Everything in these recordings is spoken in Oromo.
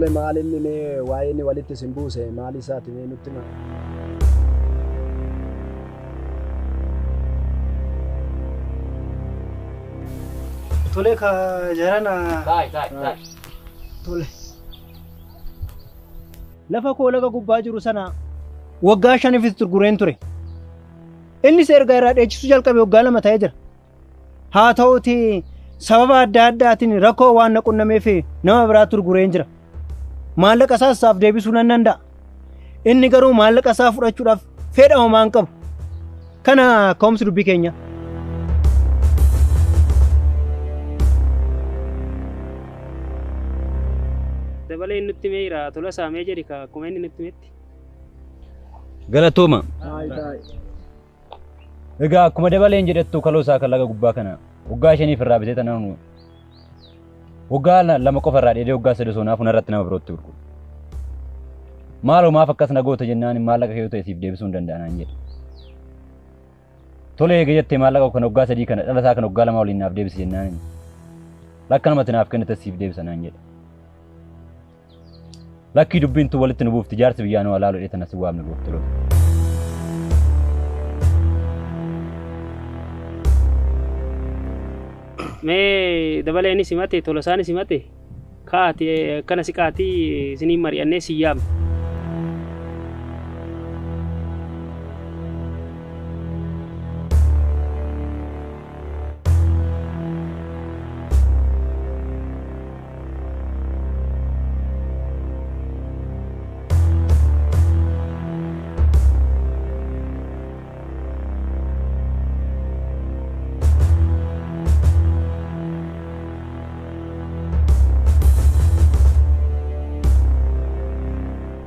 Tole maal inni mee waa'ee inni walitti sin buuse maal isaati mee nutti hima. Tole ka jarana. Taa'e. Tole. Lafa koo laga gubbaa jiru sana waggaa 5 gurgureen ture. Innis erga irraa dheechisuu jalqabe waggaa 2 ta'ee jira. Haa ta'uuti sababa adda addaatiin rakkoo waan na qunnameef nama biraa gurgureen jira. Maallaqa isaaf deebisuu nan danda'a. Inni garuu maallaqa isaa fudhachuudhaaf fedha homaa hin qabu. Kana ka'umsi dubbii keenya. Dabalee nutti meeyira tola saamee jedhi ka akkuma inni nutti metti. Galatooma. Egaa akkuma dabaleen jedhettu kaloosaa kan laga gubbaa kana waggaa 5 irraa bitee tanaan waggaa 2 qofa irraa dheedee waggaa 3 sonaaf irratti nama birootti gurguru. Maaloo maaf akkas nagoota jennaan maallaqa kee yoo ta'e siif deebisuu hin danda'anaan jedhe. Tole eega jettee maallaqa kana waggaa 3 kana dhalasaa kana waggaa 2 waliin naaf deebisi jennaan lakka namatti naaf kennite siif deebisanaan jedhe. Lakki dubbiin tu walitti nu buufti jaarsi biyyaa nu alaaloo dheetan as waamne buufti loo. Mee dabalee inni simate tola isaani simate kaati akkana si kaati isiniin mari'annee si yaamne.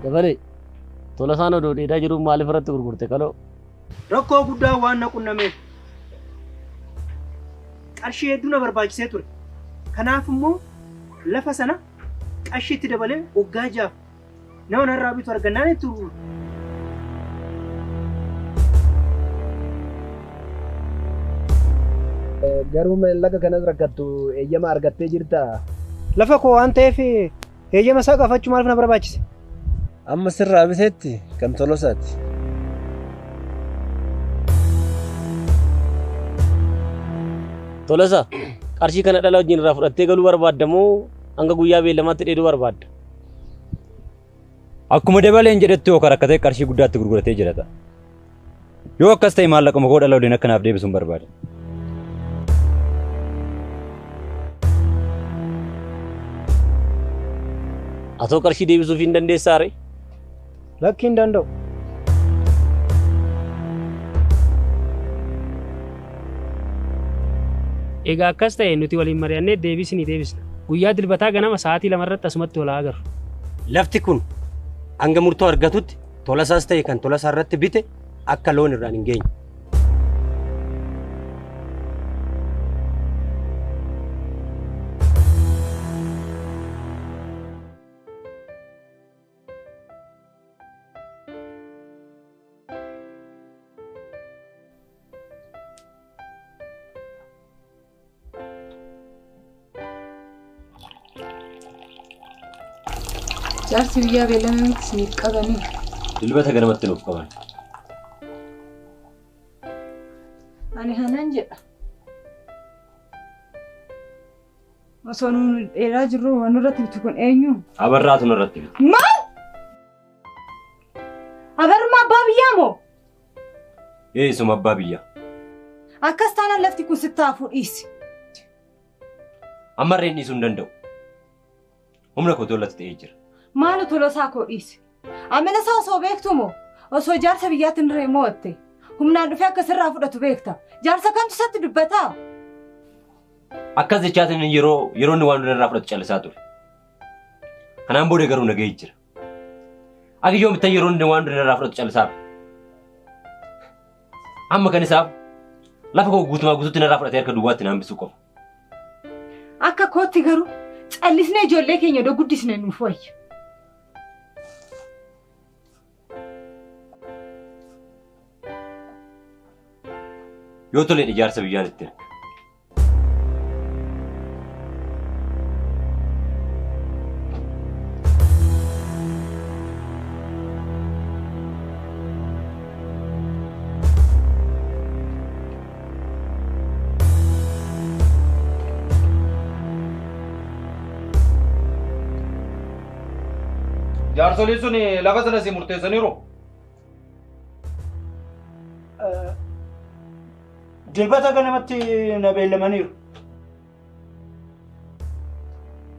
Dabalee tola isaan odoo dheedaa jiru maaliif irratti gurgurte kaloo? Rakkoo guddaa waan na qunnameef qarshii hedduu na barbaachisee ture. Kanaaf immoo lafa sana qarshiitti dabalee waggaa 6 nama narraa bitu argannaan itti gurguru. Garuu laga kanas rakkattu eeyyama argattee jirtaa? Lafa koo waan ta'eef eeyyama isaa gaafachuu maaliif na barbaachise? Amma sirraa biteetti kan tolosaati. Tolosa qarshii kana dhala wajjin irraa fudhattee galuu barbaadda moo hanga guyyaa beellamaatti dheeduu barbaadda? Akkuma dabaleen jedhetti yoo rakkatee qarshii guddaatti gurguratee jedhata. Yoo akkas ta'e maallaquma koo dhala waliin akkanaaf deebisuun barbaada. Atoo qarshii deebisuuf hin dandeessaa ree? Lakki hin danda'u. Egaa akkas ta'e nuti waliin mari'annee deebisni deebisna. Guyyaa dilbataa ganama sa'aatii 2 irratti asumatti wal agarru. Lafti kun hanga murtoo argatutti tolasaas ta'e kan tolasaa irratti bite akka loon irraan hin geenye. Jaarsi biyyaa beellamee isiniif qabanii. Dilbata ganamatti nuuf qaban. Ani hanan jedha. Osoo nuun dheeraa jirru waan irratti bitu kun eenyu? Abarraatu irratti bitu. Maal? Abarruma abbaa biyyaa moo? Eessuma abbaa biyyaa. Akkas taanaan lafti kun sittaafuu dhiisi. Amma reen dhiisuu hin danda'u. Humna koo tolatti ta'ee jira. Maalu tolosaa koo dhiisi? Amala isaa osoo beektu moo? Osoo jaarsa biyyaatti hin dirree moo'atte? Humnaan dhufee akka sirraa fudhatu beekta. Jaarsa kamtu isatti dubbataa? Akkas jechaatiin yeroo inni waan irraa fudhatu callisaa ture. Kanaan booda garuu nagahee jira. Ati yoo mittan yeroo inni waan irraa fudhatu callisaa. Amma kan isaaf lafa koo guutumaa guutuutti irraa fudhatee harka duwwaatti naan bisuu qofa. Akka kootti garuu callisnee ijoollee keenya iddoo guddisnee nuuf wayya. Yoo toleen ijaarsa biyyaan itti erga. Jaarsolii sun lafa sana si murteessaniiru. Dilbata ganamatti na beellamaniiru.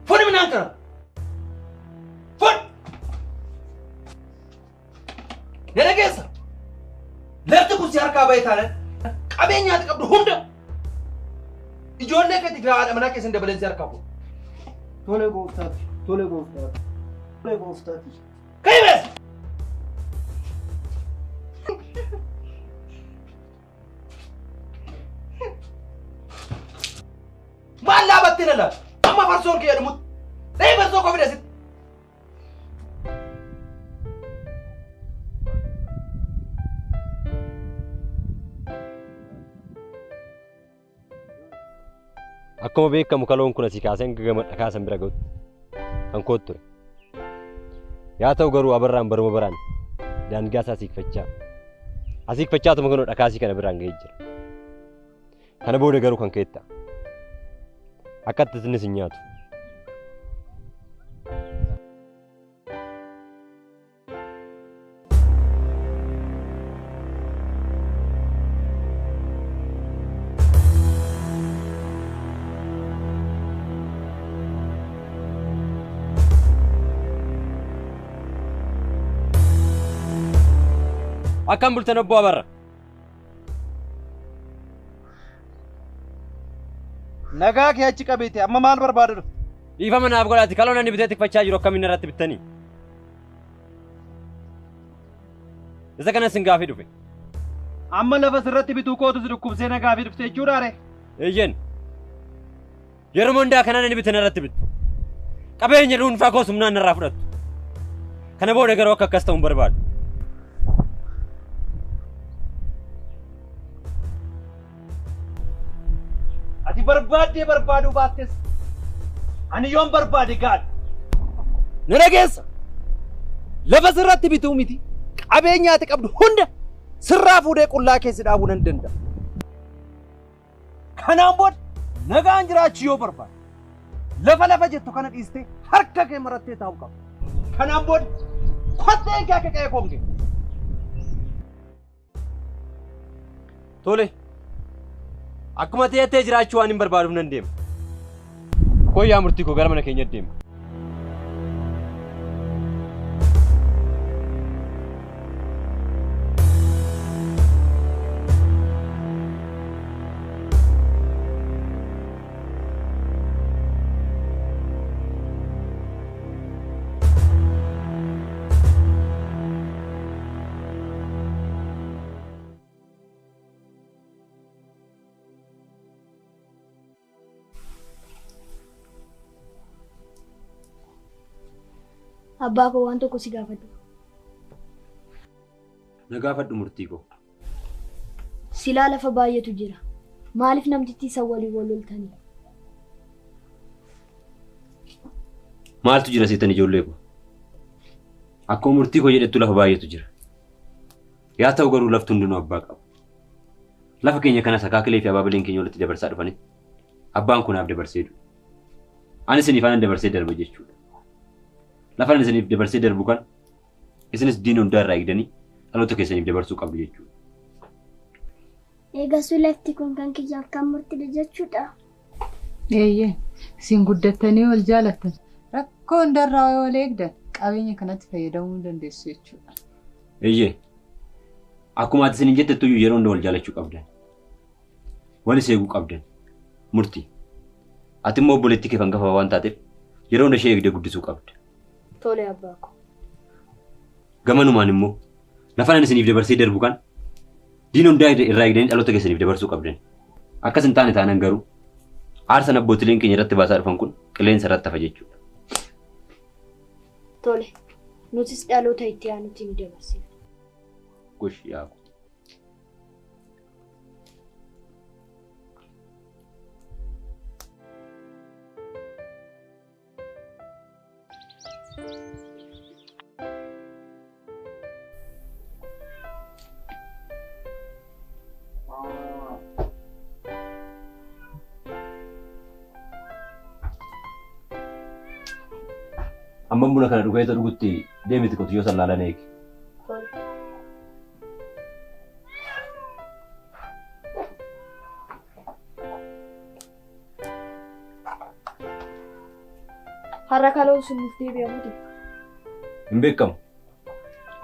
Funi minaan kana. Fun! Nana keessa. Lafti kun si harkaa bahee taanan qabeenyaati qabdu hunda. Ijoollee keetii fi haadha manaa keessan dabaleen si harkaa fuudhu. Tole gooftaati. Tole gooftaati. Tole gooftaati. Kaimes! Maal laabattee lala? Amma farsoon kee jedhamutti. Dhahee farsoo koo fidasitti. Akkuma beekamu kaloon kun asii kaaseen gama dhakaasan bira ga'utti kan kootu ture. Yaa ta'u garuu abarraan baruma baraan daangaa isaa asiikfachaatuma kanoo dhakaasii kana biraan ga'ee jira. Kana booda garuu kan keetta akkatti isinis hin nyaatu. Akkam bultan obbo Abarra. Nagaa kee achi qabeete amma maal barbaadu? Dhiifama naaf godhaati kaloon ani bitee tikfachaa jiru akkamiin irratti bittanii? Isa kana sin gaafii dhufe. Amma lafa sirratti bituu kootu si dhukkubsee na gaafii dhufte jechuudha re? Eeyyen. Yeroo hundaa kanaan ani bitan irratti bittu. Qabeenya dhuunfaa koos humnaan irraa fudhattu. Kana booda garuu akka akkas ta'uun barbaadu. Ati barbaadee barbaaduu baattes ani yoon barbaade gaadha. Na dhageessa. Lafa sirratti bituu miti qabeenyaati qabdu hunda sirraa fuudhee qullaa keessa dhaabuu nan danda'a. Kanaan booda nagaan jiraachuu yoo barbaade lafa jettu kana dhiistee harka kee marattee taa'uu qabda. Kanaan booda kottee kee akka qe'ee koomte. Tole. Akkuma ta'ettee jiraachuu waan hin barbaaduuf nan deema. Koyyaa murtii koo gara mana keenya deema. Abbaa koo waan tokko si gaafadhu. Na gaafadhu murtii koo. Silaa lafa baay'eetu jira. Maaliif namtittii isa walii wal loltanii? Maaltu jira seetan ijoollee koo? Akkuma murtii koo jedhettu lafa baay'eetu jira. Yaa ta'u garuu lafti hundinuu abbaa qabu. Lafa keenya kanas akaakilee fi abaabileen keenya walitti dabarsaa dhufanitti abbaan kun naaf dabarsee dhufe. Ani isiniif aanan dabarsee darba jechuudha. Lafa isiniif dabarsee darbu kan isinis diina hundaa irraa eegdanii dhaloota keessaniif dabarsuu qabdu jechuudha. Eegasuu lafti kun kan kiyyaaf kan murtidha jechuudha. Eeyyee, isin guddattanii wal jaalattan. Rakkoo hundarraa wal eegdan qabeenya kanatti fayyadamuu dandeessu jechuudha. Eeyyee. Akkuma ati isiniin jettettu yeroo hunda wal jaalachuu qabdan. Walis eeguu qabdan. Murtii. Ati immoo obboleettii kee hangafa waan taateef yeroo hunda ishee eegdee guddisuu qabda. Tole abbaa koo. Gamanumaan immoo lafa isiniif dabarsee darbu kan diina hundaa irraa eegdanii dhaloota keessaniif dabarsuu qabdan. Akkas hin taane taanaan garuu aarsan abbootileen keenya irratti baasaa dhufan kun qilleensa irratti hafa jechuudha. Tole. Nutis dhaloota itti aanutti ni dabarsina. Gosh yaa. Amma buna kana dhugee dhugutti deemiti qotiyyoo sallaalan eegi. Har'a kaloo sun nuuf deebi'amuuti. Hin beekamu.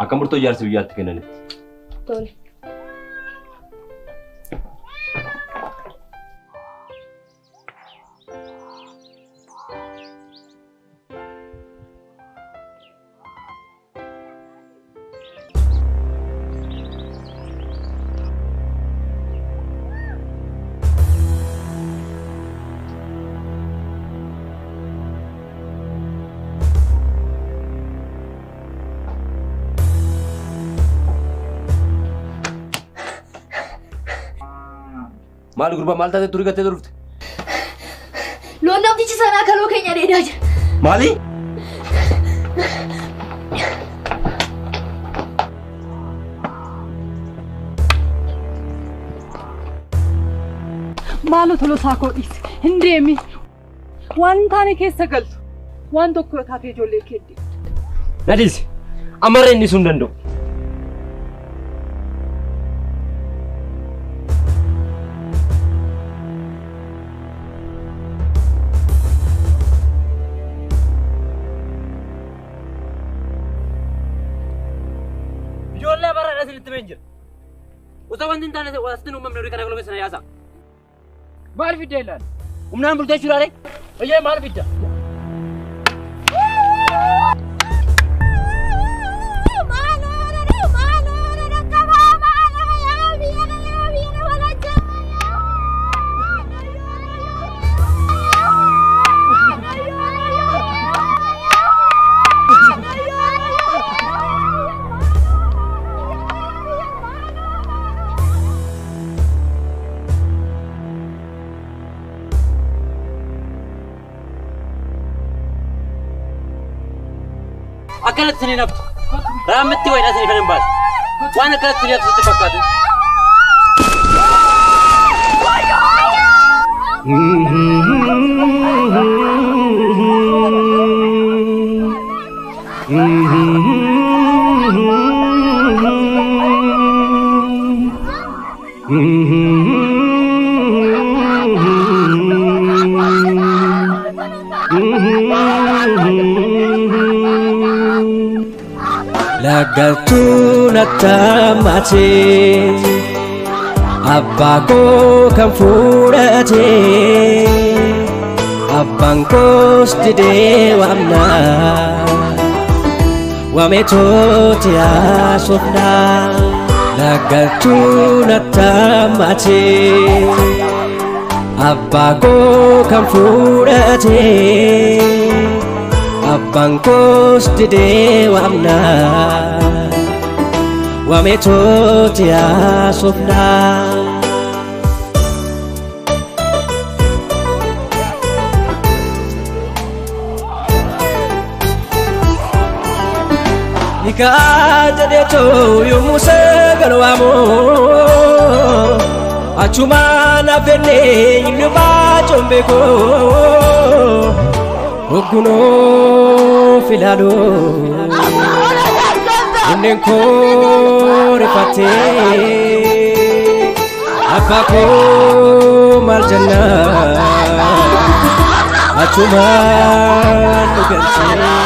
Akka murtoo ijaarsa biyyaatti kennanitti. Tole. Maal gurbaa maal taatee turii gattee turte? Loon namtichi sanaa kaloo keenya dheedaa jira. Maali? Maaloo Tolosaa koo dhiisi. Hin deemi. Waan taane keessa galtu. Waan tokko yoo taate ijoollee keeddi. Nadhiisi. Amarra inni sun danda'u. Ijoollee bara asinitti been jira. Osoo wanti hin taane wasitti uumamne horii kana galmeessa na yaasa. Maal fidda ilaali? Humnaan bultee shuraalee? Oyyee maal fidda? Akkanatti sanii naftu. Raammitti wayidhaa sanii kan hin baase. Waan akkanatti sanii ati sitti fakkaatu. Lagaltu natamate Abba koo kan fudhate Abbaan koos didee waamna Waameetoti haasofna Lagaltu natamate Abba koo kan fudhate Abbaan koos didee waamna Waameetoti haasofna Nikaa jedheetoo yommuu sagal waamu Achuma na fennee inni baacoon beekoo Ogunoo filaaloo Inneen koo rifatee Abbaa koo maal jennaa Achumaan nu galchee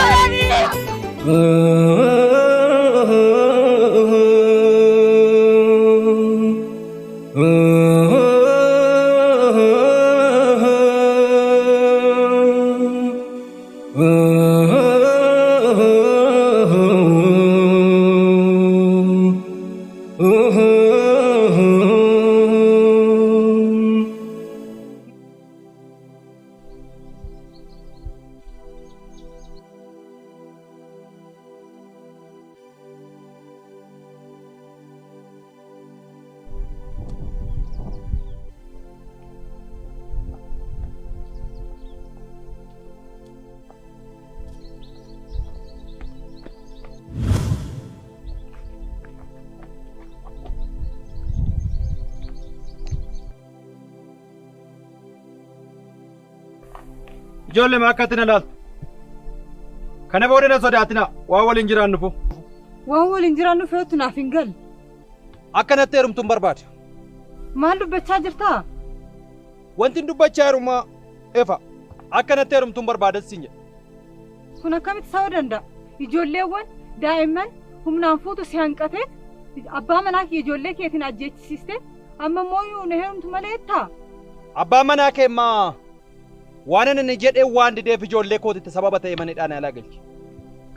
Ijoollee maakkaatti na laaltu. Kana booda na sodaatina waa waliin jiraannu fu. Waan waliin jiraannu fe'uutu naaf hin galle. Akkanatti heerumtuun barbaade. Maal dubbachaa jirtaa? Wanti dubbachaa heerumaa efa akkanatti heerumtuun barbaadas siin jedhe. Kun akkamitti ta'uu danda'a? Ijoolleewwan daa'imman humnaan fuutu si hanqatee abbaa manaa kee ijoollee keetiin ajjeechisiistee amma immoo na heerumtu malee jettaa? Abbaa manaa kee immaa waan inni jedhee waan dideef ijoollee kootitti sababa ta'e manidhaan alaa galche.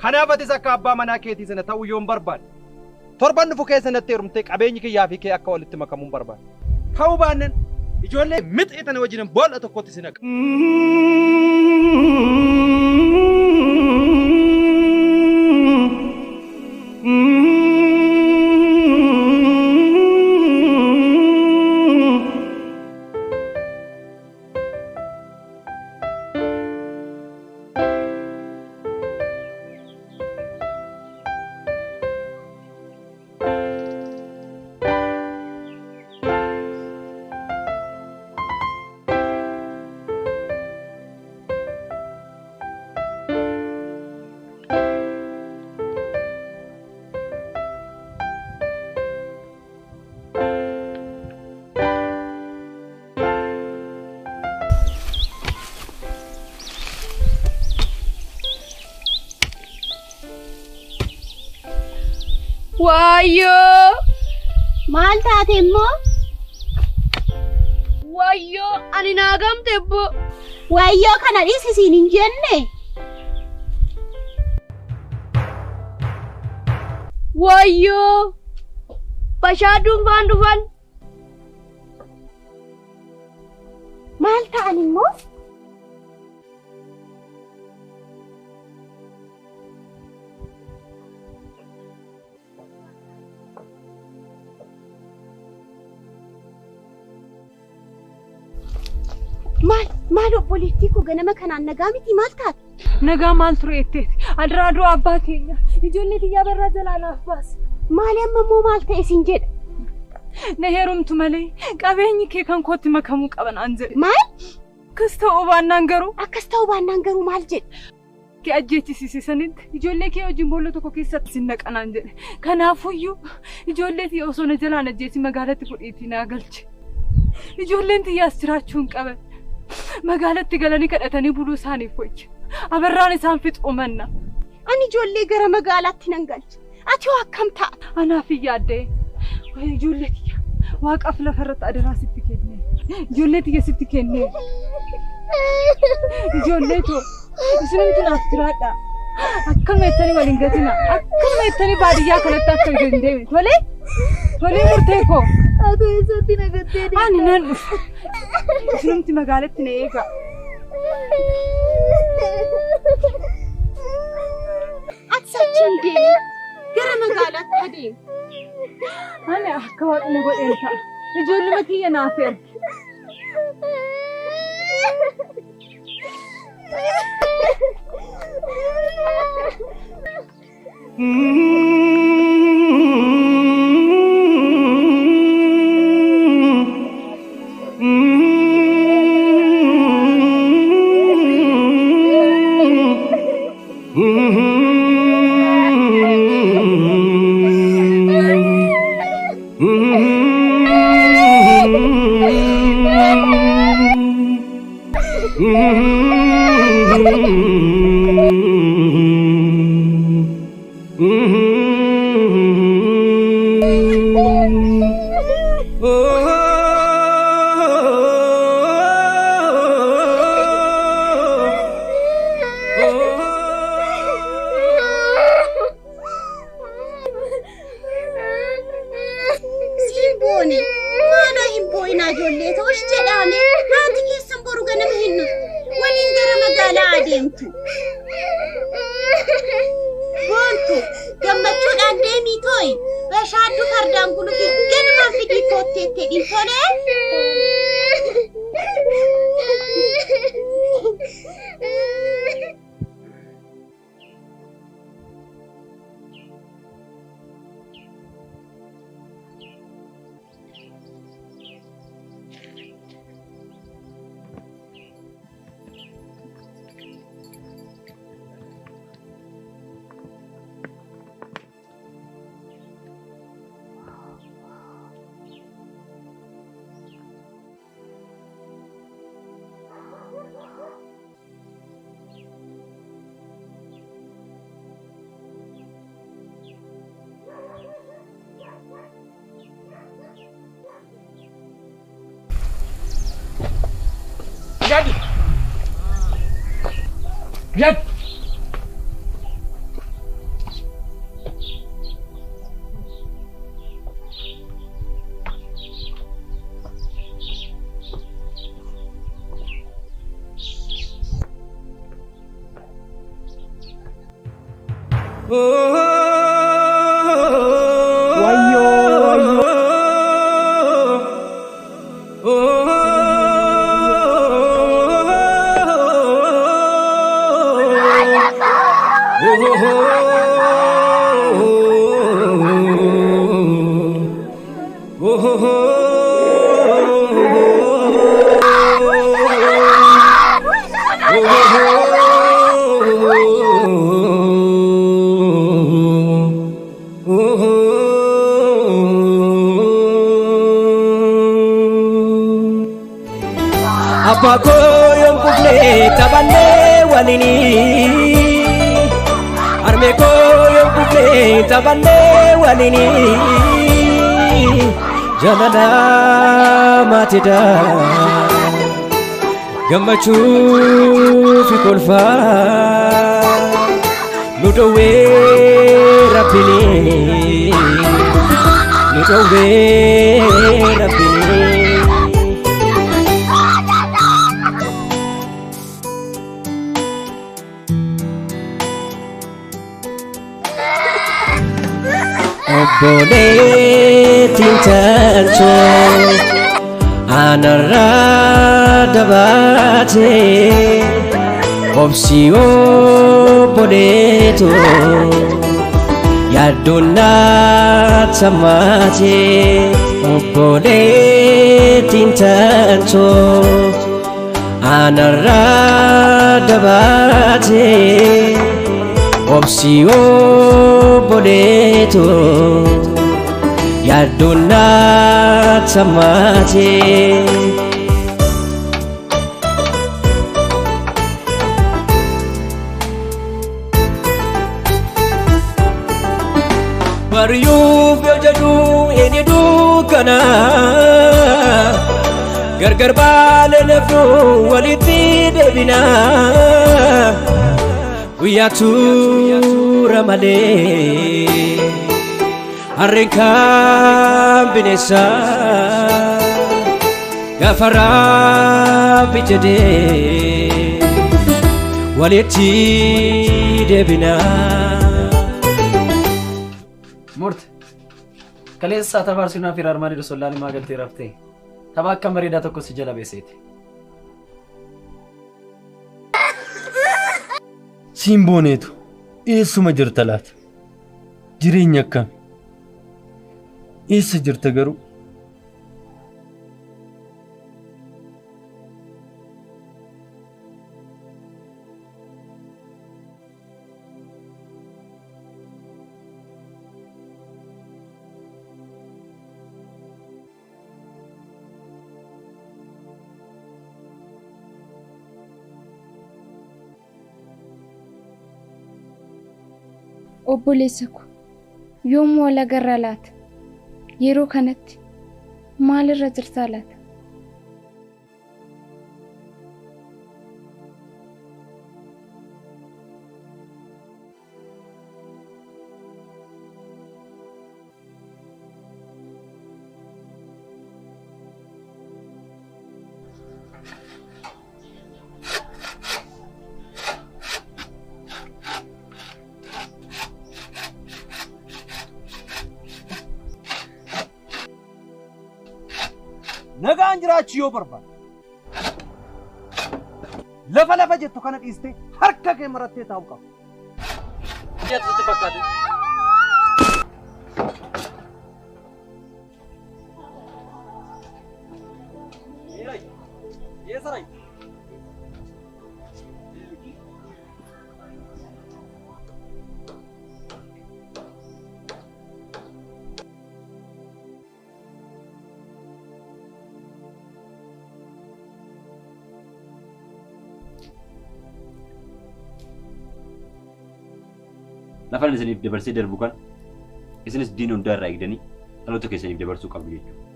Kanaaf atis akka abbaa manaa keetii sana ta'uu yoon barbaade torban dhufu keessa natti heerumtee qabeenyi kiyyaa fi kee akka walitti makamuun barbaade. Ta'uu baannaan ijoollee mixxiitan wajjin boolla tokkotti si naqa. Wayyo! Maal taate immoo? Wayyo! Ani naagamte ebbo! Wayyo kana dhiisisiin hin jenne? Wayyo! Bashaaduun faan dhufan! Maal ta'an immoo? Maal obboleettii koo ganama kanaan nagaa miti maal taate? Nagaa maal ture jetteeti? Adiraaduu abbaa keenya ijoollee xiyyaa barraa jalaa naaf baase. Maali amma immoo maal ta'e siin jedha? Na heerumtu malee qabeenyi kee kan kootti makamuu qaban an jedhe. Maal? Akkas ta'uu baannaan garuu maal jedhe? Kee ajjeechisiisanitti ijoollee kee wajjin boolla tokko keessatti sin naqanaan jedhe. Kanaafuyyuu ijoollee xiyyaa osoo na jalaan ajjeesi magaalatti fudhiitii naa galche. Ijoolleen xiyyaas jiraachuu hin qaban. Magaalatti galanii kadhatanii buluu isaaniif wayya. Abarraan isaan fixuu manna. Ani ijoollee gara magaalaatti nan galcha. Ati hoo akkam taata? Anaaf hin yaaddee. Ijoollee tiyya waaqaaf lafarratti adaraa sitti kennee. Ijoollee tiyya sitti kennee. Ijoollee too isinumtu naaf jiraadha. Akkuma jettanii waliin gatina. Akkuma jettanii baadiyyaa kanatti akka hin deemne. Tolee? Tolee murtee koo. Ati eessatti nagattee deemta? Ani nan dhufa. Isinumti magaalatti na eega. Ati sachiin deemi. Gara magaalaatti adeemi. Ani akka waaqni godheen ta'a. Ijoolluma kiyya naaf ergi. Jadi. Jadi. Apa koyong kuble tabane walini Arme koyong kuble tabane walini Jalala matida Gammachu fi kolfa Nudowe rabbini Nudowe rabbini Obboleettiin taalcho aanarraa dabaate obsi obboleeto yaaddoon naat sammaate obboleettiin taalcho aanarraa dabaate obsi obboleeto yaaddoon naat sammaate bariyuuf yoo jedhu inni dukkana gargar baale lafnu walitti deebina guyyaa tuura malee harreen kan bineensa gaafa Rabbi jedhee walitti deebina. Murte kaleessa tabaarsinaa fi armaanii dosollaan maagaltee raftee tapha akka bareedaa tokko si jala beeseeti. Simbooneetu eessuma jirta laata? Jireenya akkam? Eessa jirta garuu? Obboleessa ko yoomuu wal agarraa laata? Yeroo kanatti maalirra jirtaa laata? nagaan jiraachuu yoo barbaade lafa jettu kana dhiistee harka kee marattee taa'uu qaba. Jeetu sitti fakkaate. Yeesaray. Lafan isiniif dabarsee darbu kan isinis diin hundaa irraa eegdanii dhaloota keessaniif dabarsuu qabdu jechuudha.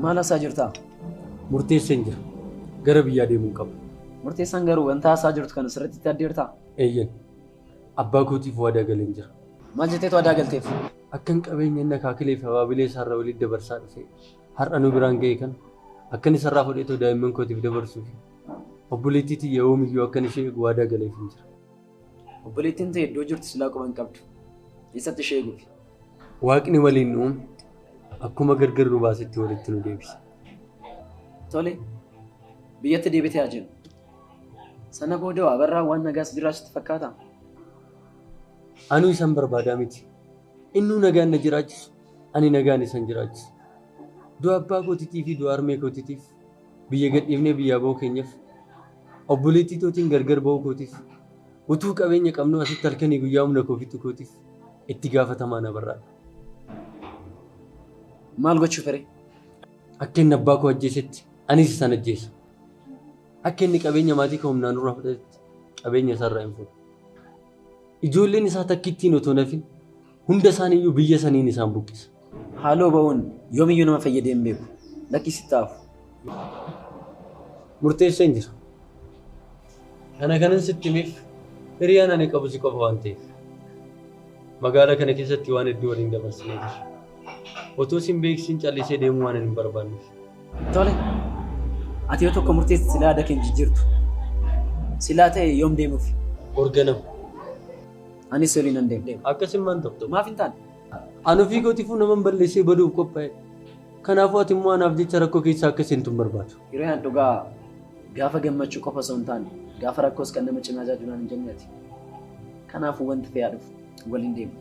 Maal haasaa jirtaa? Murteesseen jira. Gara biyyaa deemuu qaba. Murteessaan garuu wanta haasaa jirtu kan asirratti itti addeertaa? Eeyyan. Abbaa kootiif waadaa galeen jira. Maal jetteetu waadaa galteef? Akkan qabeenya inni akaakilee fi abaabilee isaarraa walitti dabarsaa dhufe har'a nu biraan ga'e kan akkan isarraa fudhatee daa'imman kootiif dabarsuuf obboleettii yoomiyyuu akkan ishee eegu waadaa galeef hin jira. Obboleettiin ta'e iddoo jirtu silaa quban qabdu. Eessatti ishee eeguufi? Waaqni waliin nu uume akkuma gargar nu baasetti walitti nu deebisa. Tole biyyatti deebitee haa jennu. Sana booda waa barraa waan nagaas jiraachisutti fakkaata. Anuu isan barbaadaa miti. Innuu nagaan na jiraachisu, ani nagaan isan jiraachisu. Du'a abbaa kootiitii fi du'a harmee kootiitiif biyya gadhiifnee biyyaa ba'uu keenyaaf obboleettii tootiin gargar ba'uu kootiif utuu qabeenya qabnu asitti halkanii guyyaa humna koofitti kootiif itti gaafatamaa na barraadha. Maal gochuu fere? Akka inni abbaa koo ajjeesetti anis isan ajjeesa. Akka inni qabeenya maatii koo humnaan nurraa fudhatetti qabeenya isaarraa hin fuudhu. Ijoolleen isaa takkittiin otoo nafin hunda isaaniiyyuu biyya saniin isaan buqqisa. Haaloo ba'uun yoomiyyuu nama fayyadee hin beeku. Lakkisitti taafu. Murteesseen jira. Kana kanan sitti himeef hiriyaan ani qabu si qofa waan ta'eef. Magaalaa kana keessatti waan hedduu waliin dabarsinee jira. Otoo sin beeksisin callisee deemuu waan hin barbaanneef. Tole. Ati yoo tokko murteessi silaa ada keenya jijjiirtu. Silaa ta'e yoom deemuuf? Organama. Anis waliin nan deemu. Akkasiin maan ta'u. Maaf hin taane? Ani ofii kootiifuu naman balleessee baduuf qophaa'e. Kanaafuu ati immoo anaaf jecha rakkoo keessaa akka seentu hin barbaadu. Yeroo yaan dhugaa gaafa gammachuu qofa osoo hin taane gaafa rakkoos kan nama cimaa jaajuudhaan hin jenneeti. Kanaafuu wanti fe'aa dhufu waliin deemu.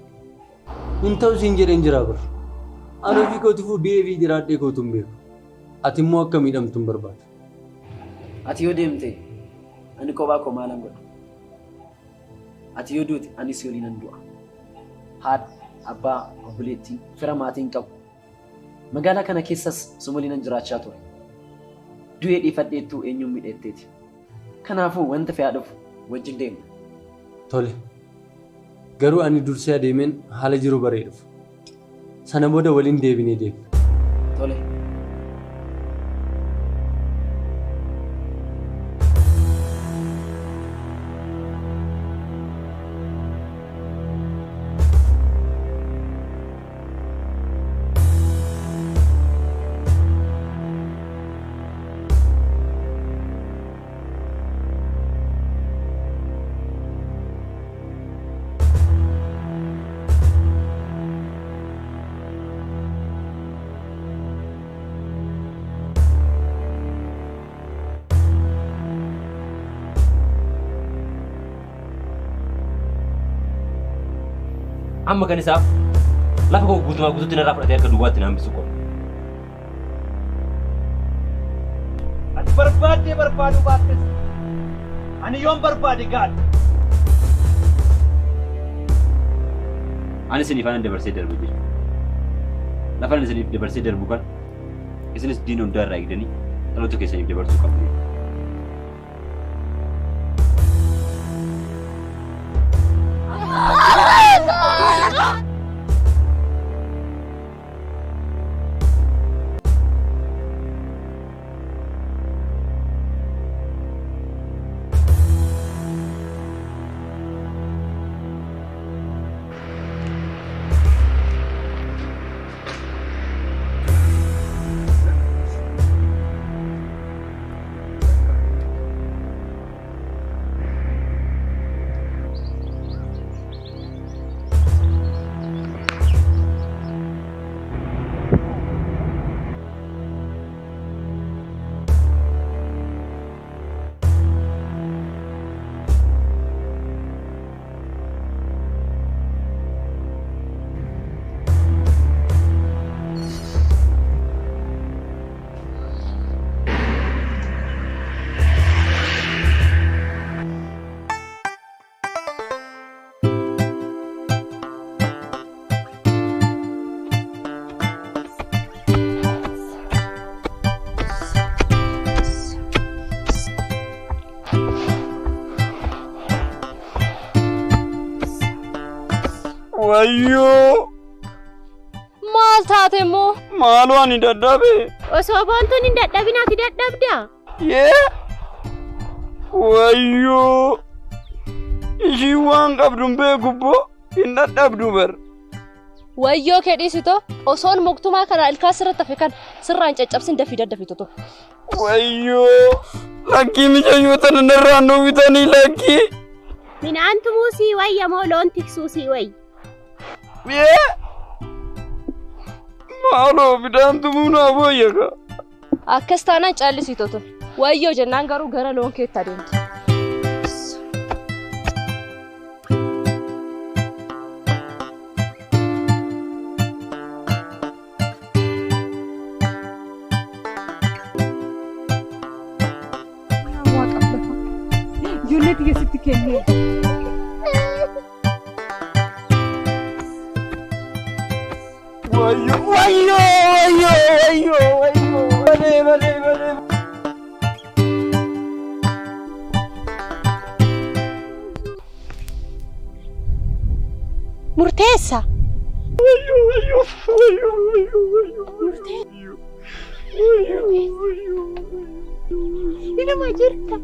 Hin ta'u siin jedheen jiraa bara. Ani ofii kootiifuu du'ee fi jiraadhee kootu hin beeku. Ati immoo akka miidhamtu hin barbaadu. Ati yoo deemte ani kophaa koo maalan godha? Ati yoo duute anis waliin nan du'a. Haadha, abbaa, obboleettii, fira maatiin qabu. Magaalaa kana keessas sumulii nan jiraachaa ture. Du'ee dhiifadheettuu eenyuun miidhetteeti. Kanaafuu wanta fe'aa dhufu wajjin deemna. Tole. Garuu ani dursee adeemeen haala jiru baree dhufu. Sana booda waliin deebinee deemna. Tole. Amma kan isaaf lafa koo guutumaa guutuutti narraa fudhatee akka duwwaatti na hambisu qofa. Ati barbaaddee barbaaduu baattis ani yoon barbaade gaadha. Ani isiniif aanan dabarsee darbu jechuudha. Lafa ani isiniif dabarsee darbu kan isinis diina hundaa irraa eegdanii dhaloota keessaniif dabarsuu qabdu. Wayyoo! Maal taate immoo? Maal waan hin dadhabe? Osoo boontuun hin dadhabin ati dadhabda? Yee! Wayyoo! Ishii waan qabduun beeku boo hin dadhabdu bar. Wayyoo kee dhiisito osoon muktumaa kana ilkaan sirratti hafe kan sirraan caccabsin dafii daddafitu to. Wayyoo! Lakkii mijayyoo tana narraan dhowwitanii lakkii. Minaan tumuusii wayya moo loon tiksuusii wayya? Yee! Maaloo midhaan tumuu naa booyya ka. Akkas taanaan caallisii to. Wayyoo jennaan garuu gara loon keetti adeemti. Ijoollee tiyya sitti kennee. Wayyoo! Balee. Murteessa. Wayyoo. Inuma jirta.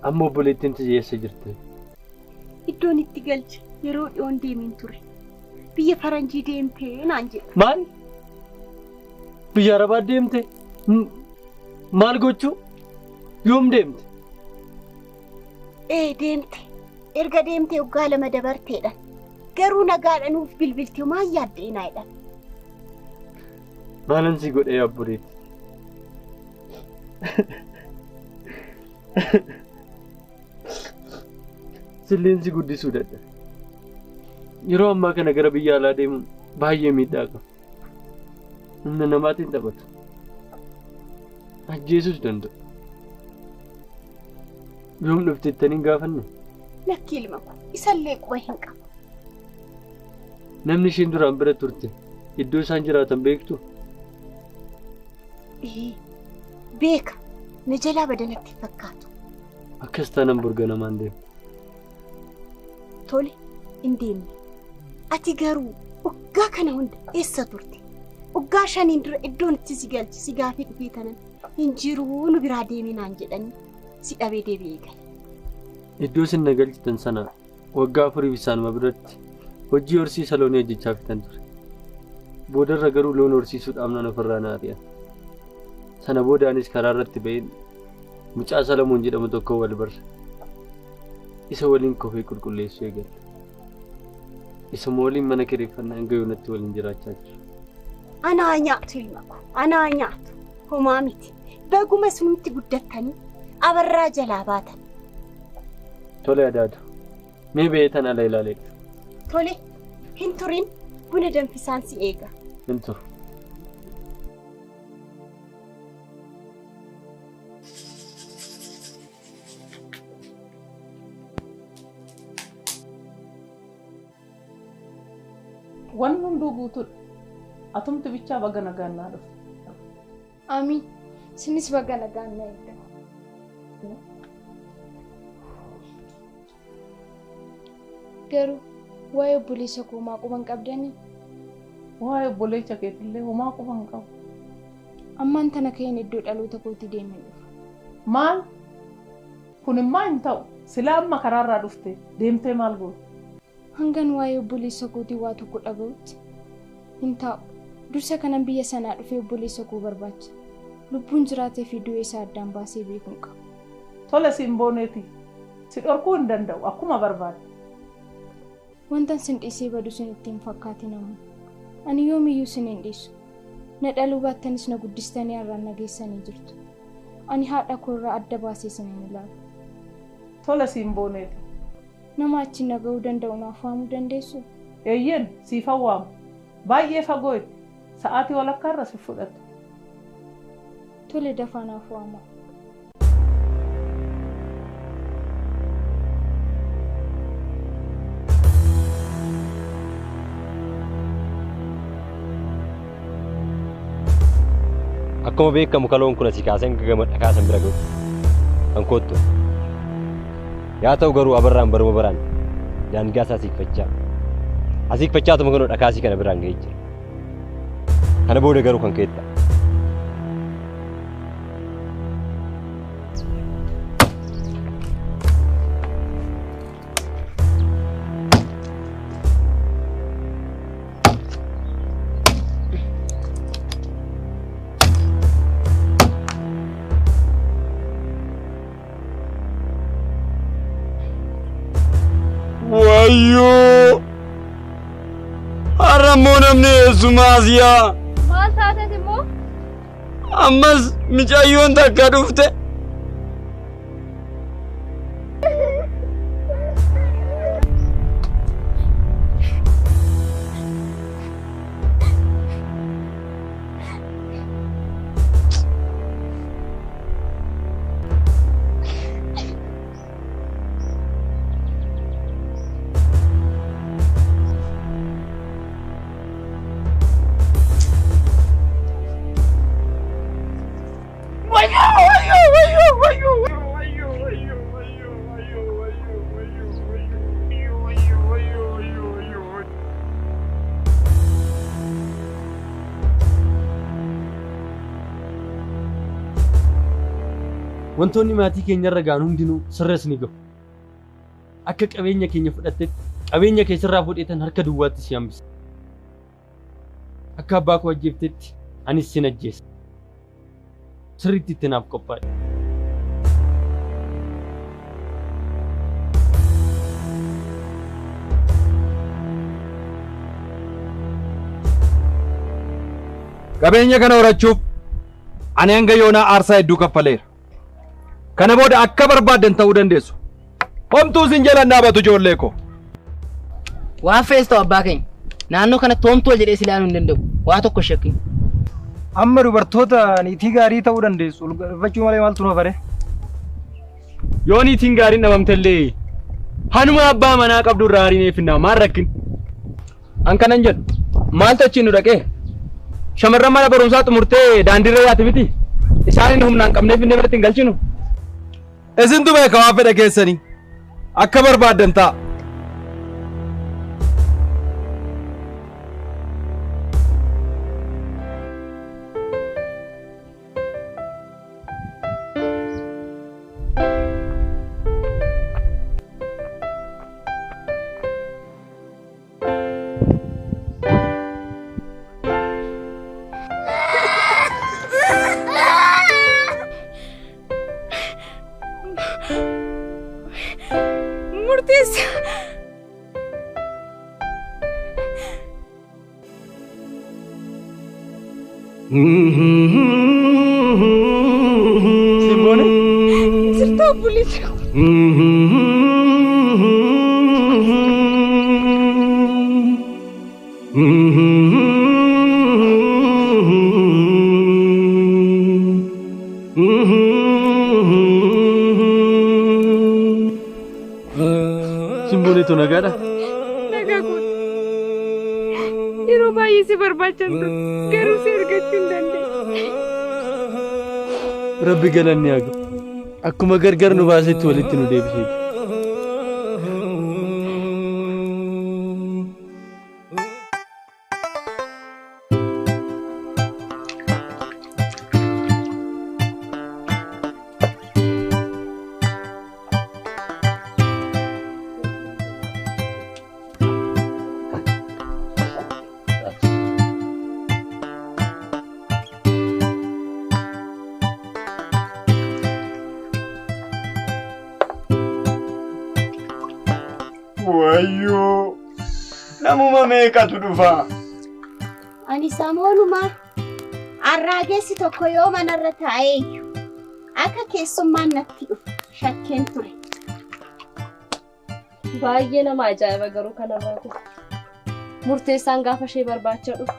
Amma obboleettiin eessa jirti? Iddoon itti galche yeroo dhiyoon deemin ture. Biyya faranjii deemtee naan jedha. Maal? Biyya Arabaa deemte? Maal gochuu? Yoom deemte? Deemte. Erga deemtee waggaa 2 dabarteedha. Garuu nagaadhanuuf bilbiltee maal yaaddeenaa jedhan. Maalan si godhee obboleetti? Silleensi guddisuu dadha. Yeroo ammaa kana gara biyya alaa deemuun baay'ee miidhaa qaba. Humna namaatiin taphatu. Ajjeesuus danda'u. Yoom dhufteettanii gaafanne? Lakki ilma ko isallee quba hin qabu. Namni isheen duraan bira turte iddoo isaan jiraatan beektu? Beeka. Na jalaa badanatti fakkaatu. Akkas taanaan burga namaan deemu. Tole hin deemne. Ati garuu waggaa kana hunda eessa turte? Waggaa 5 dura iddoon itti si galche si gaafii dhufee tanan hin jiruu nu biraa deeminaan jedhanii si dhabee deebi'ee gale. Iddoo isin na galchitan sana waggaa 4 isaanuma biratti hojii horsiisa loonii hojjechaa fitan ture. Boodarra garuu loon horsiisuudhaaf nan ofirraa naa ari'an. Sana boodaanis karaa irratti ba'een mucaa Salamoon jedhamu tokko wal barre. Isa waliin kofee qulqulleessuu eegale. Isa waliin mana kireeffannaa hanga yoonatti waliin jiraachaa jiru. Anaa nyaatu ilma ko, anaa nyaatu. Homaa miti. Baguma sunitti guddattanii abarraa jalaa baatan. Tole adaadu. Mee beetan ala ilaalee. Tole hin turin buna danfisaan si eega. Hin turu. Waan hunduu guutuudha. Atumti bichaa baga nagaannaa dhufu. Amiin. Sinis baga nagaannaa eegda. Garuu waa'ee obboleessa koo maa quban qabdanii? Waa'ee obboleessa keetillee homaa quban qabu. Ammaan tana ka'een iddoo dhaloota kootii deemee dhufa. Maal? Kun immaa hin ta'u. Silaa amma karaarraa dhufte deemtee maal gootu? Hangan waa'ee obboleessa kootii waa tokko dhaga'utti hin taa'u. Dursa kanan biyya sanaa dhufee obboleessa koo barbaacha. lubbuun jiraatee fi du'ee isaa addaan baasee beekuun qaba. Tole simbooneeti. Si dhorkuu hin danda'u akkuma barbaade. Wantan sin dhiisee badu sin ittiin fakkaatin ammoo. Ani yoomiyyuu sin hin dhiisu. Na dhaluu baattanis na guddistanii har'aan na geessanii jirtu. Ani haadha koo irraa adda baasee sin hin ilaalu. Tole simbooneeti. Nama achi na ga'uu danda'u naaf waamuu dandeessu? Eeyyeen siifan waamu. Baay'ee fagoo itti. Sa'aatii walakkaarra si fudhatu. Tole dafaa naaf waamaa. Akkuma beekamu kaloon kun asii kaasan gama dhakaasan bira gahu kan kottu. Yaa ta'u garuu abarraan baruma baraan daangaa isaa asiikfachaa tuma kanoo dhakaasii kana biraan ga'ee jira. Kana booda garuu kan keetta. Wayyo! Harrammoo namni eessumaasiyaa. Maal taateet immoo? Ammas micayyoon takka dhufte. Wantoonni maatii keenya irra ga'an hundinuu sirras ni gahu. Akka qabeenya keenya fudhattetti qabeenya kee sirraa fudhetan harka duwwaatti si hambisa. Akka abbaa koo ajjeeftetti anis sin ajjeesa. Sirriitti itti naaf qophaa'e. Qabeenya kana horachuuf ani hanga yoonaa aarsaa hedduu kaffaleera. Kana booda akka barbaadan ta'uu dandeessu. Homtuu sin jalaan dhaabatu ijoollee koo. Waan fees ta'u abbaa keenya. Naannoo kanatti homtuu jedhee si ilaaluu hin danda'u. Waa tokko shakkiin. Amma dubartoota niitii gaarii ta'uu dandeessu. Ulfachuu malee maaltu nu fare? Yoo niitiin gaariin dhabamtellee hanuma abbaa manaa qabdu irraa hariinee finnaa maal rakkin? An kanan jedhu maaltu achiin nu dhaqee? Shamarran mana barumsaa xumurtee daandiirra yaate miti. Isaanin humnaan qabnee finnee biratti hin galchinu. Isintu beeka waan fedha keessanii. Akka barbaadan ta'a. Simone? Sirta obboleessa. Simbole tu nagaadha? Nagaa kun yeroo baay'ee si barbaachantu garuu si argachuu hin dandeenye. Rabbi galanni haa gahu. Akkuma gargar nu baasetti walitti nu deebisee. Wayyoo! Namuma meeqatu dhufa? Ani samoonumaa arraagessi tokko yoo manarra taa'eeyyu akka keessummaan natti dhufu shakkeen ture. Baay'ee nama ajaa'iba garuu kanarraati. Murteessaan gaafa ishee barbaachaa dhufu,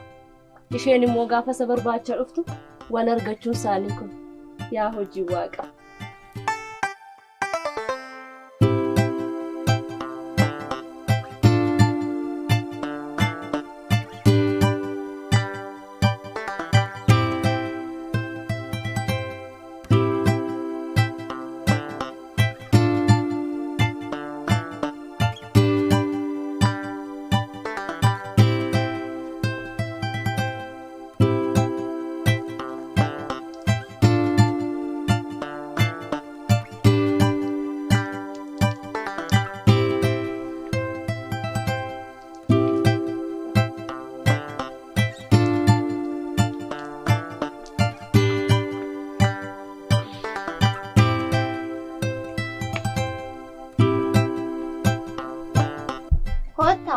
isheen immoo gaafa isa barbaachaa dhuftu wal argachuun isaanii kun yaa hojii waaqa.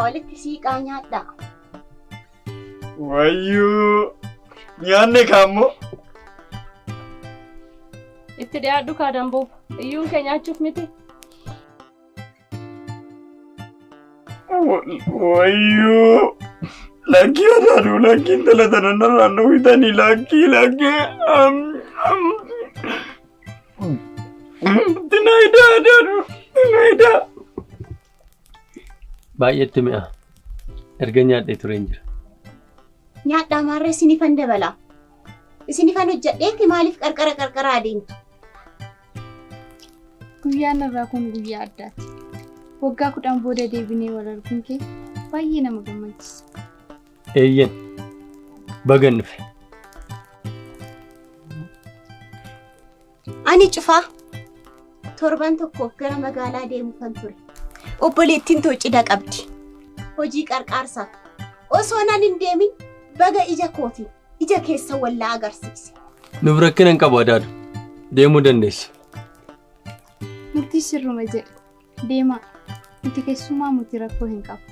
Walitti siiqaa nyaadha. Wayyoo! Nyaanne kaammoo? Itti dhiyaadhu kaadambuuf. Iyyuun kee nyaachuuf miti. Wayyoo! Lakkii adaaduu lakkiin talatana narraan dhawwitanii lakkii. Tinaayidaa adaaduu tinaayidaa. Baay'eetti mi'a. Erga nyaadhee tureen jira. Nyaadhaa maarree isinifan dabala. Isinifan hojjedheetti maaliif qarqara adeemtu? Guyyaan irraa kun guyyaa addaati. Waggaa 10 booda deebinee wal arguun kee baay'ee nama gammachiisa. Eeyyen. Bagan dhufe. Ani cufaa torban tokkoof gara magaalaa deemuufan ture. Obboleettiin too cidha qabdi. Hojii qarqaarsaaf. Osoo nan hin deemin baga ija kooti. Ija keessa wallaa agarsiise. Nuuf rakkina hin qabu adaadu. Deemuu dandeessi. Murtii sirruma jedhe. Deemaa. Nuti keessumaa muti rakkoo hin qabu.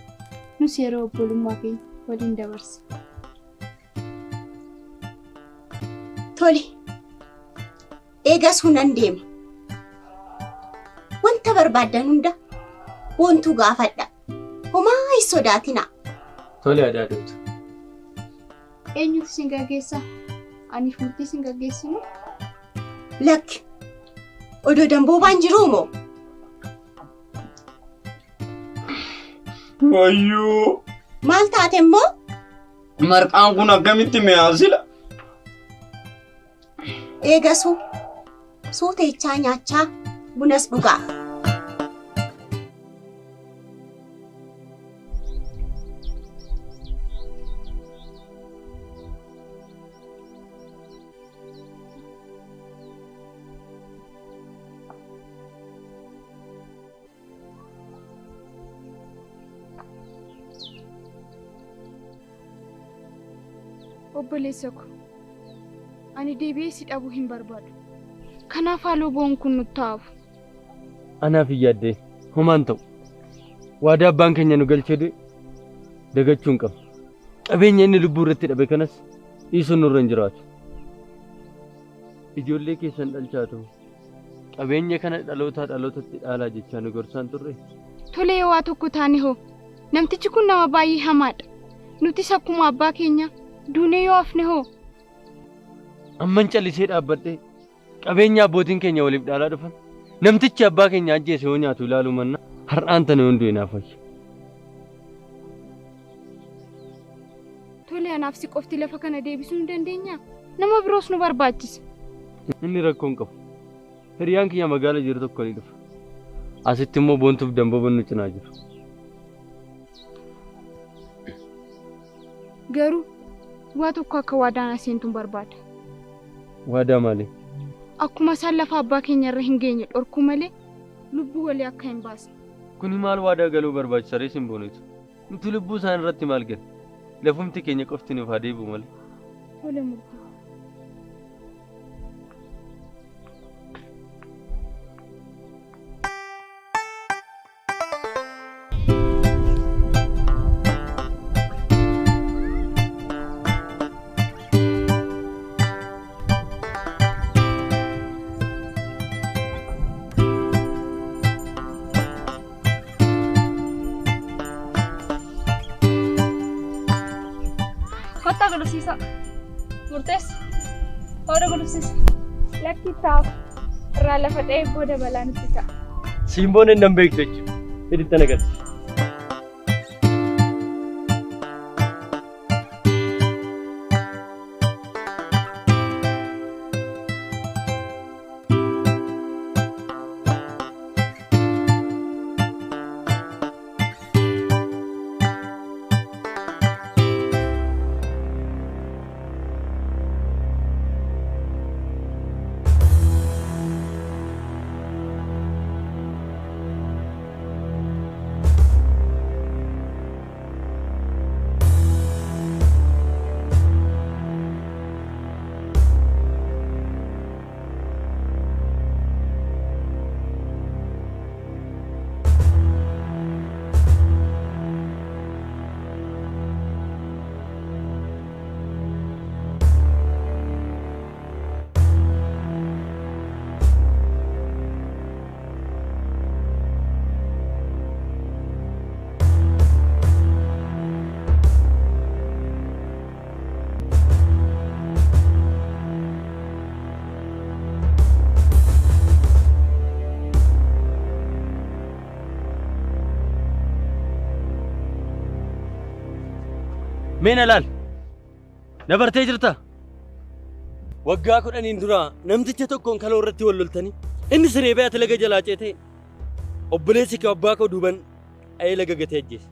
Nus yeroo obbolummaa keenya waliin dabarse. Tole. Eegas hunan deema. Wanta barbaaddan hunda wantu gaafadha. Homaa hin sodaatina. Tole adaaduutu. Eenyutu sin gaggeessa? Aniif murtii sin gaggeessinu? Lakki. Odoo damboobaan jiruu moo? Wayyoo! Maal taate immoo? Marqaan kun akkamitti mi'aasila? Eegasuu suuteechaa nyaachaa bunas dhugaa. Obboleessa ko. Ani deebi'ee si dhabuu hin barbaadu. Kanaaf haaloo boon kun nutti taafu. Anaaf hin yaaddee homaan ta'u. Waadaa abbaan keenya nu galchee dagachuu hin qabu. Qabeenya inni lubbuu irratti dhabe kanas dhiisuun nurra hin jiraatu. Ijoollee keessan dhalchaa ta'u. Qabeenya kana dhalootaa dhalootatti dhaalaa jechaa nu gorsaan turre. Tolee waa tokko taane hoo. Namtichi kun nama baay'ee hamaadha. Nutis akkuma abbaa keenya duunee yoo hafne hoo. Amman callisee dhaabbadhee qabeenya abbootiin keenya waliif dhaalaa dhufan namtichi abbaa keenya ajjeese yoo nyaatu ilaaluu manna har'aan tana hunduu inaaf fayya. Tolee anaaf si qofti lafa kana deebisuu hin dandeenya. Nama biroos nu barbaachisa. Inni rakkoo hin qabu. Hiriyaan kiyya magaala jiru tokko ni dhufa. Asitti immoo boontuuf dambooban nu cinaa jiru. Garuu waa tokko akka waadaan aseentuun barbaada. Waadaa maali? Akkuma isaan lafa abbaa keenya irra hin geenye dhorkuu malee lubbuu walii akka hin baasne. Kuni maal waadaa galuu barbaachisa rees hin boonetu. Nuti lubbuu isaan irratti maal gala? Lafumti keenya qofti nuuf haa deebi'u malee. Tole murtii. Ora bulufsis. Lakki taa'u. Irraa lafa dha'ee booda balaan itti ta'a. Simboon hin beektu jechuudha. Hidhitta nagarsi. Meen alaal nabartee jirta waggaa 10 dura namticha tokkoon kaloo irratti wal loltanii inni siree ati laga jalaa ceetee obboleessi kee abbaa koo duuban ayee laga gatee ajjeese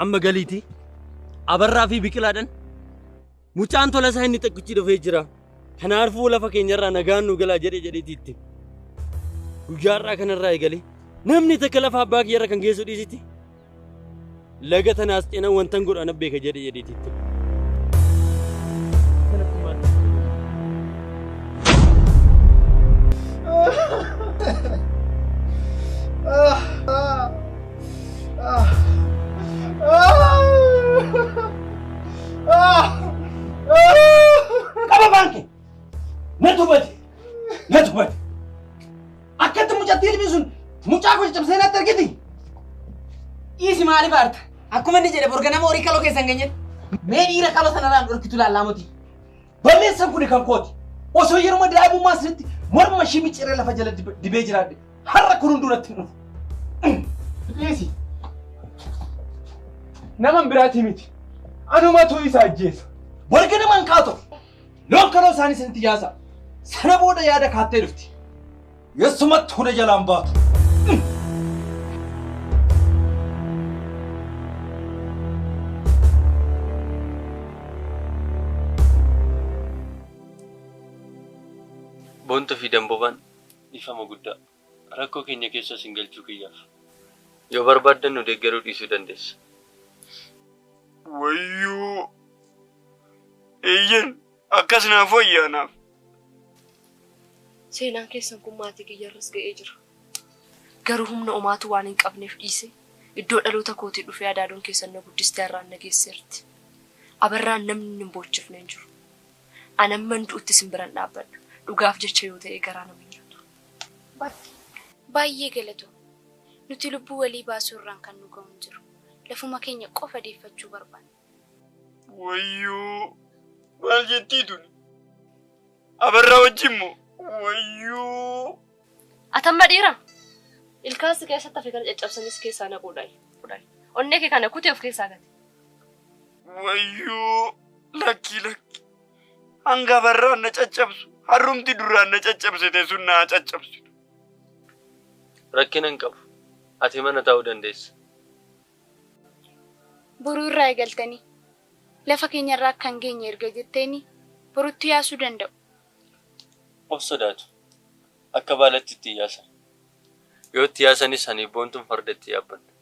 amma galiiti abarraa fi biqilaadhaan mucaan tola isaa inni takkichi dhufee jira kanaafuu lafa keenyarraa nagaan nu galaa jedheetiitti guyyaarraa kanarraa eegalee namni takka lafa abbaa kiyyarra kan geessu dhiisitti laga tanaas cina wantan godhan beeka jedheetiitti. Kaba banke netubati akkatti mucatti ilbisun mucaa ko cabsee na targiti isi maali barta akkuma inni jedhe borga nama horii kaloo keessan ganyen mee dhiira kaloo sanarraan dhorkitu laallaamoti balleessan kun kan kooti osoo yeruma daa'imummaa sirritti morma shimi ciree lafa jala dibee jiraadhe har'a kun hunduratti dhufu isi naman biraati miti anumatu isa ajjeesa borga naman kaato loon kaloo isaanii sinitti yaasa sana booda yaada kaattee dhufti yeessumatti hunda jalaan baatu. Boonto fi dambobaan ifama guddaa rakkoo keenya keessa sin galchuu kiyyaaf yoo barbaaddan nu deeggaruu dhiisuu dandeessa. Wayyoo eeyyan akkas naaf wayyaanaaf. Seenaan keessan kun maatii kiyyarras ga'ee jira. Garuu humna omaatu waan hin qabneef dhiise iddoo dhaloota kootii dhufee adaadoon keessan na guddistee har'aan na geesseerti. Abarraan namni hin boochifne hin jiru. Anamman du'utti sin biran dhaabbadhu. Dhugaaf jecha yoo ta'e garaa nama nyaatu. Baay'ee galatoo. Nuti lubbuu walii baasuu irraan kan nu ga'u hin jiru. Lafuma keenya qofa deeffachuu barbaanna. Wayyoo maal jettii tuni? Abarraa wajjin moo? Wayyoo. Atamma dhiira. Ilkaansi keessatti hafe kana caccabsanis keessaa naquudhaan. Onnee kee kana kutee of keessaa gate. Wayyoo lakki. Hanga abarraan na caccabsu. Harrumti duraan na caccabsite sun na caccabsu. Rakkina hin qabu. Ati mana taa'uu dandeessa. Boruu irraa eegaltanii lafa keenyarraa akka hin geenye erga jetteeni borutti yaasuu danda'u. Of sodaatu. Akka baalatti itti yaasan. Yoo itti yaasanis ani boontuun farda itti yaabbanna.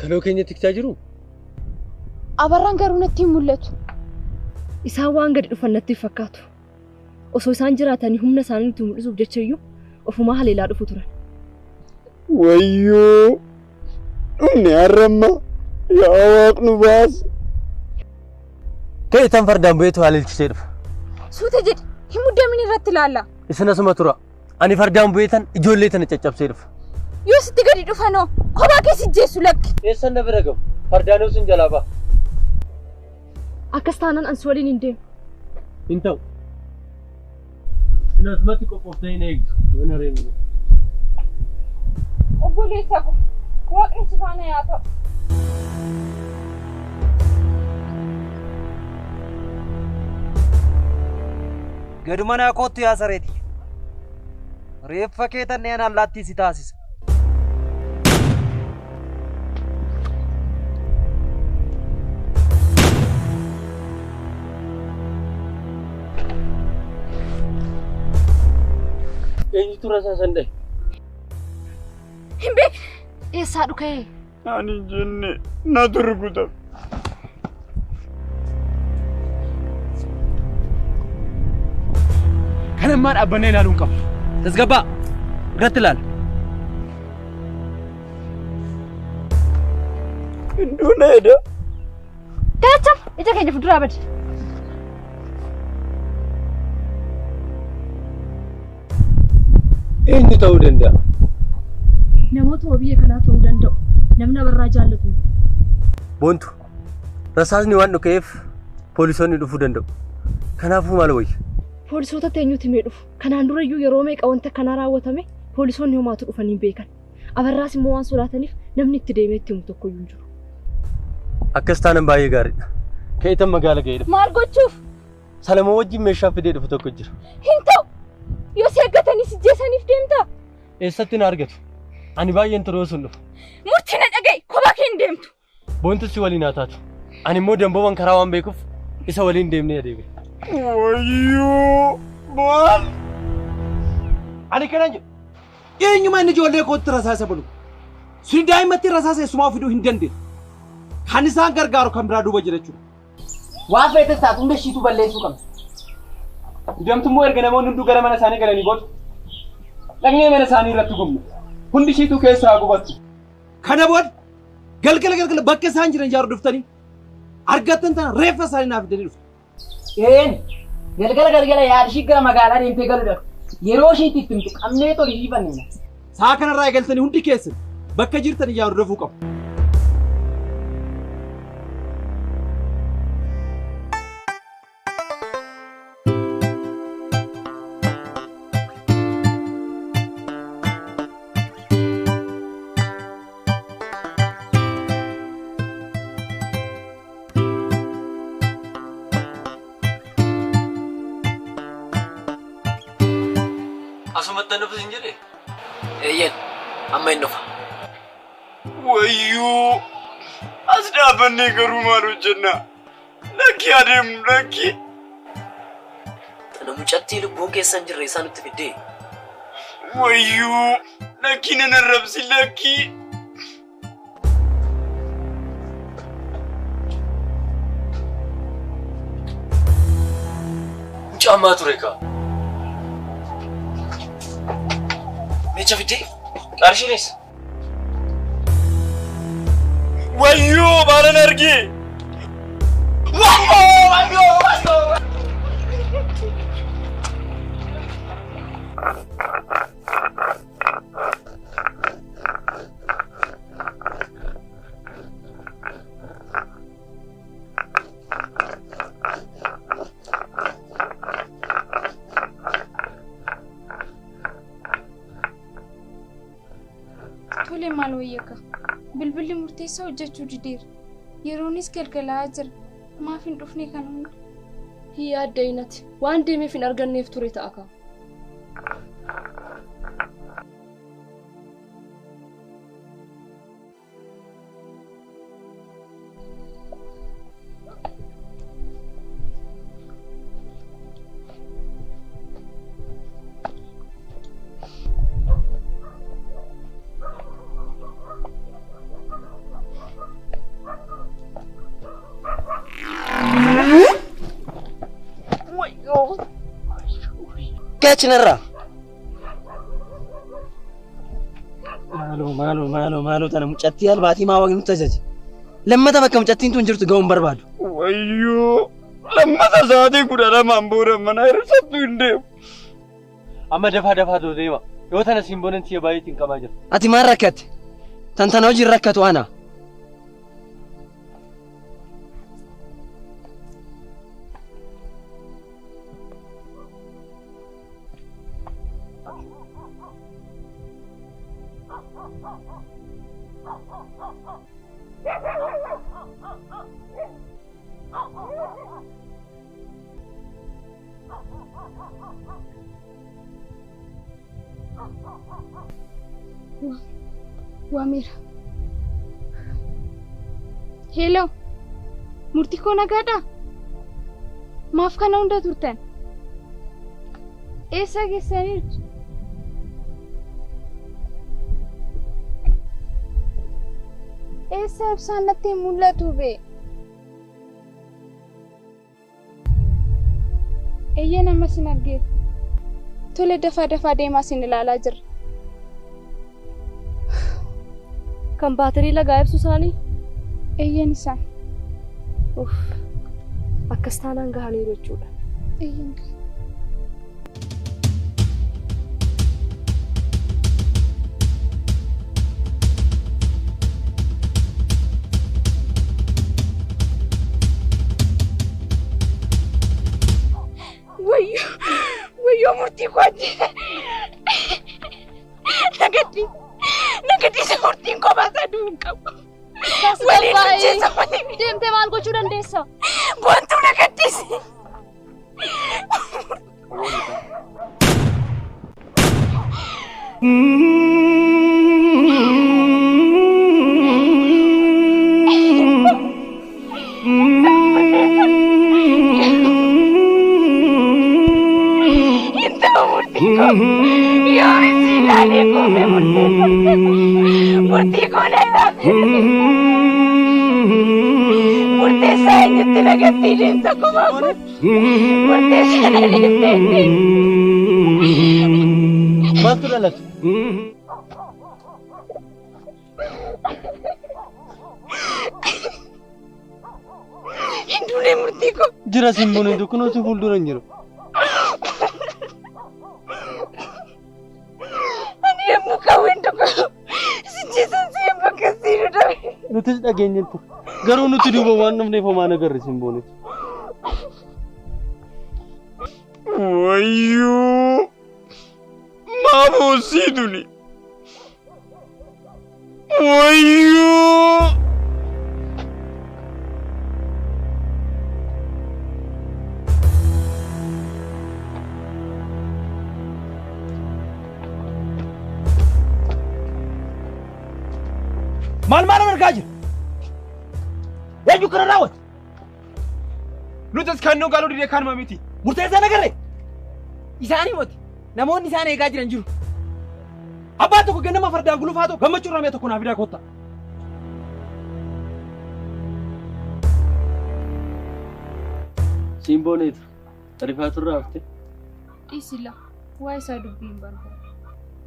Kaloo keenya tiksaa jiru? Abarraan garuu natti hin mul'atu. Isaan waan gadi dhufan natti fakkaatu. Osoo isaan jiraatanii humna isaanii nutti mul'isuuf jecha iyyuu ofumaa haleelaa dhufu turan. Wayyoo dhumne har'amma يا واقنو باس كي تنفر دام بيتو على الشرف سو تجد هم دمني رتلالا اسنا سمترا اني فردام بيتن اجوليتن تچب سيرف يوس تغدي دفنو كوباكي سجيسو لك يسن برغم فردانو سنجلابا اكستانن انسولين انديم انتو سناسمتي كوفتين ايغ وانا ريمو اوبوليتاكو واقع سفانا ياتو قدمنا كوت يا سريتي ريف فكيتا نينا لاتي ستاسس ايجي تراسا سندي همبك ايه سادو كاي أنا جنة نادرقودا كان ما أبني لالون كم تسقبا قتلال دون هذا كاتم إذا كان يفضل أبد إني تودن ده namoota wabii kanaa ta'uu danda'u namna barraa jaallatu bontu rasaasni waan dhukeef poolisoonni dhufuu danda'u kanaafuu maal wayya poolisoota teenyuuti mee dhufu kanaan dura iyyuu yeroo meeqa wanta kana raawwatame poolisoonni homaatu dhufanii beekan abarraas immoo waan sodaataniif namni itti deemee itti himu tokko iyyuu jiru akkas taanan baay'ee gaariidha keetan magaala ga'eedha maal gochuuf Salamoo wajjin meeshaa fidee dhufu tokko jira hin ta'u yoo si eeggatanii si jeesaniif deemta eessatti na argatu ani baay'een turoo sun dhufu murtii na dhaga'i kophaa kee hin deemtu boontu si waliin haa taatu ani immoo dambooban karaa waan beekuuf isa waliin deemnee adeeme wayyoo maal ani kanan jedhu eenyuma inni ijoollee kootti rasaasa bulu suni daa'imatti rasaasa eessumaa fiduu hin dandeenye kan isaan gargaaru kan biraa duuba jira jechuudha waan feetes taatu hunda ishiitu balleessuu qabna. Idamtummoo erga namoonni hunduu gara mana isaanii galanii booda dhaqnee mana isaanii irratti gubnu hundi ishiitu keessaa gubattu. Kana booda galgala bakka isaan jiran ijaaru dhuftanii argattan tana reeffa isaanii naaf fidanii dhuftu. Galgala yaada ishii gara magaalaa deemtee galuudhaaf yeroo ishiitti itti himtu qabnee toli ishii fanneena. Saa kanarraa eegaltanii hundi keessan bakka jirtan ijaaru dafuu qabu. Asumatti nuuf hin jedhe. Eeyyen amma hin dhufa. Wayyoo as dhaabannee garuu maal hojjenna? Lakki adeemu lakki. Tana mucattii lubbuun keessa hin jirre isaa nutti fiddee. Wayyoo lakki nan arrabsi lakki. Mucaamaa ture kaa. Mecha fiddee qarshiinis. Wayyoo baalan argee. Wayyoo. Tole maal wayyaka bilbilli murteessaa hojjechuu dideera yeroonis galgalaa jira maaf hin dhufne kan hunda hin yaadda'inati waan deemeef hin arganneef ture ta'a kaa. Kachinarra. Maalo tana mucattii albaatii maa waqni tajaji. lammata bakka mucattiin tun jirtu ga'uun barbaadu. Wayyoo lammata sa'aatii 12 booda mana hir'isattu hin deemu. Amma dafaa deema. Yoo tana simboon siya baay'eetiin qabaa jira. Ati maal rakkatte? Tantana hojiin rakkatu ana. Waamira. Hello. Murtii koo nagaadhaa? Maaf kana hunda turtan? Eessa geessaniirtu? Eessa ibsaan natti hin mul'atu bee? Eeyyee nama sin argeera. Tole dafaa deemaa sin ilaalaa jirra. Kan baatirii lagaa ibsu isaanii? Eeyyeen isaan. Akkas taanaan gahaniiru jechuudha. Eeyyeen. Wayyoo murtii kooti. Nagadi isa murtiin kophaa isaa du'uun qabu. Waliin hojjeessa waliin. Deemtee maal gochuu dandeessa? Boontuu nagaddiisi. Murtii koone murtee seenyatti nagatti deemsa kophaa kun murtee sana deemtee. Maaltu dhalate? Hinduulee murtii koo. Jira simboon hin dukkanoo si fuuldura hin jiru. Yemmuu kawween tokko sichiisan si'een bakka siidhu dhabe. Nutis dhageenyetti. Garuu nuti duuba waan dhufneef homaa nagarre simboonis. Wayyoo maafoo siiduni. Wayyoo. Maal argaa jira? Eenyu kana raawwate? Nutis kan nu galuu didee kanuma miti. Murteessaa nagarre? Isaanii moti. Namoonni isaan eegaa jiran jiru. Abbaan tokko ganama fardaan gulufaa tokko gammachuu ramee tokko naaf fidaa kottaa. Simboonitu rifaaturraa hafte. Dhiisila waa isaa dubbiin barbaada.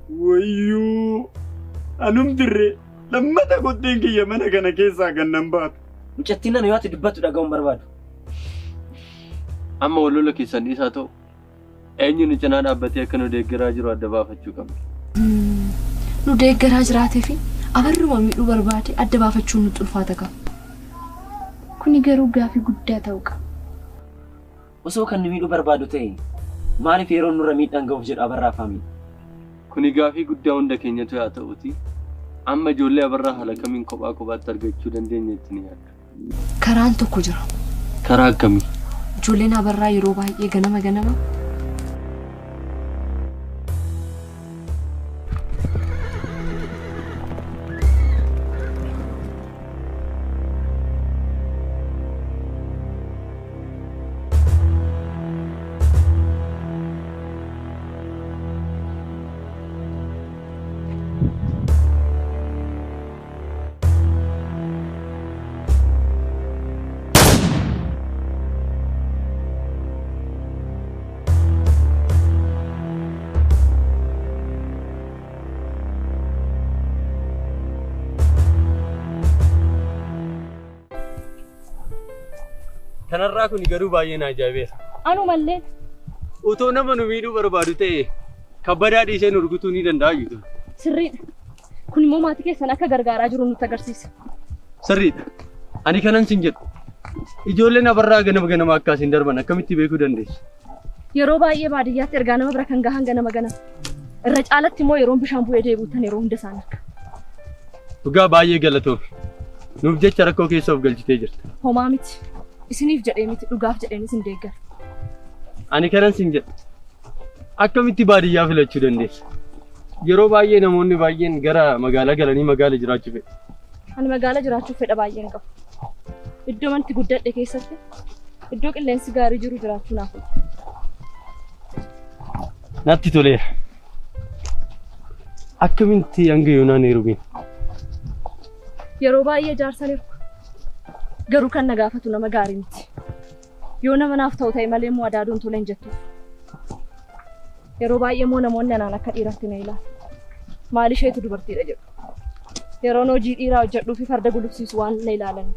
Wayyoo anumtirree lammata kotteen kiyya mana kana keessaa gannan baatu. Mucattiin nana yoo ati dubbattu dhaga'uun barbaadu. Amma walola keessan dhiisaa ta'u eenyuun cinaa dhaabbatee akka nu deeggaraa jiru adda baafachuu qabna. Nu deeggaraa jiraatee fi abarruma miidhuu barbaade adda baafachuun nutti ulfaata qaba. Kuni garuu gaafii guddaa ta'uu qaba. Osoo kan nu miidhuu barbaadu ta'e maaliif yeroo nurra miidhaan ga'uuf jedhu abarraafamii? Kuni gaafii guddaa hunda keenyatu haa ta'uti. Amma ijoollee abarraa haala kamiin kophaatti argachuu dandeenya itti ni yaadda. Karaan tokko jira. Karaa akkamii? Ijoolleen abarraa yeroo baay'ee ganama Kanarraa kun garuu baay'ee na ajaa'ibeera. Anu mallee. Utoo nama nu miidhuu barbaadu ta'e kabbadaa dhiisee nu rukutuu ni danda'a jechuudha. Sirriidha. Kun immoo maatii keessan akka gargaaraa jiru nutti agarsiisa. Sirriidha. Ani kanan sin jedhu. Ijoolleen abarraa ganama akkasiin darban akkamitti beekuu dandeessu? Yeroo baay'ee baadiyyaatti ergaa nama bira kan gahan ganama. Irra caalatti immoo yeroon bishaan bu'ee deebi'uutan yeroo hunda isaan akka. Dhugaa baay'ee galatoomi. Nuuf jecha rakkoo keessa of galchitee jirta. Homaa miti. Isiniif jedhee miti dhugaaf jedheenis hin deeggara. Ani kanan sin jedhu. Akkamitti baadiyyaa filachuu dandeessa? Yeroo baay'ee namoonni baay'een gara magaalaa galanii magaala jiraachuu fedhu. Ani magaala jiraachuuf fedha baay'een qabu. Iddoo manti guddadhe keessatti iddoo qilleensi gaarii jiru jiraachuu naaf fedha. Natti toleera. Akkamitti hanga yoonaan heerumin? Yeroo baay'ee jaarsaniiru. Garuu kan na gaafatu nama gaarii miti. Yoo nama naaf ta'u ta'e malee immoo adaaduun tola hin jettuuf. Yeroo baay'ee immoo namoonni anaan akka dhiiraatti na ilaala. Maal isheetu dubartiidha jedhu. Yeroon hojii dhiiraa hojjedhuu fi farda gulufsiisu waan na ilaalan.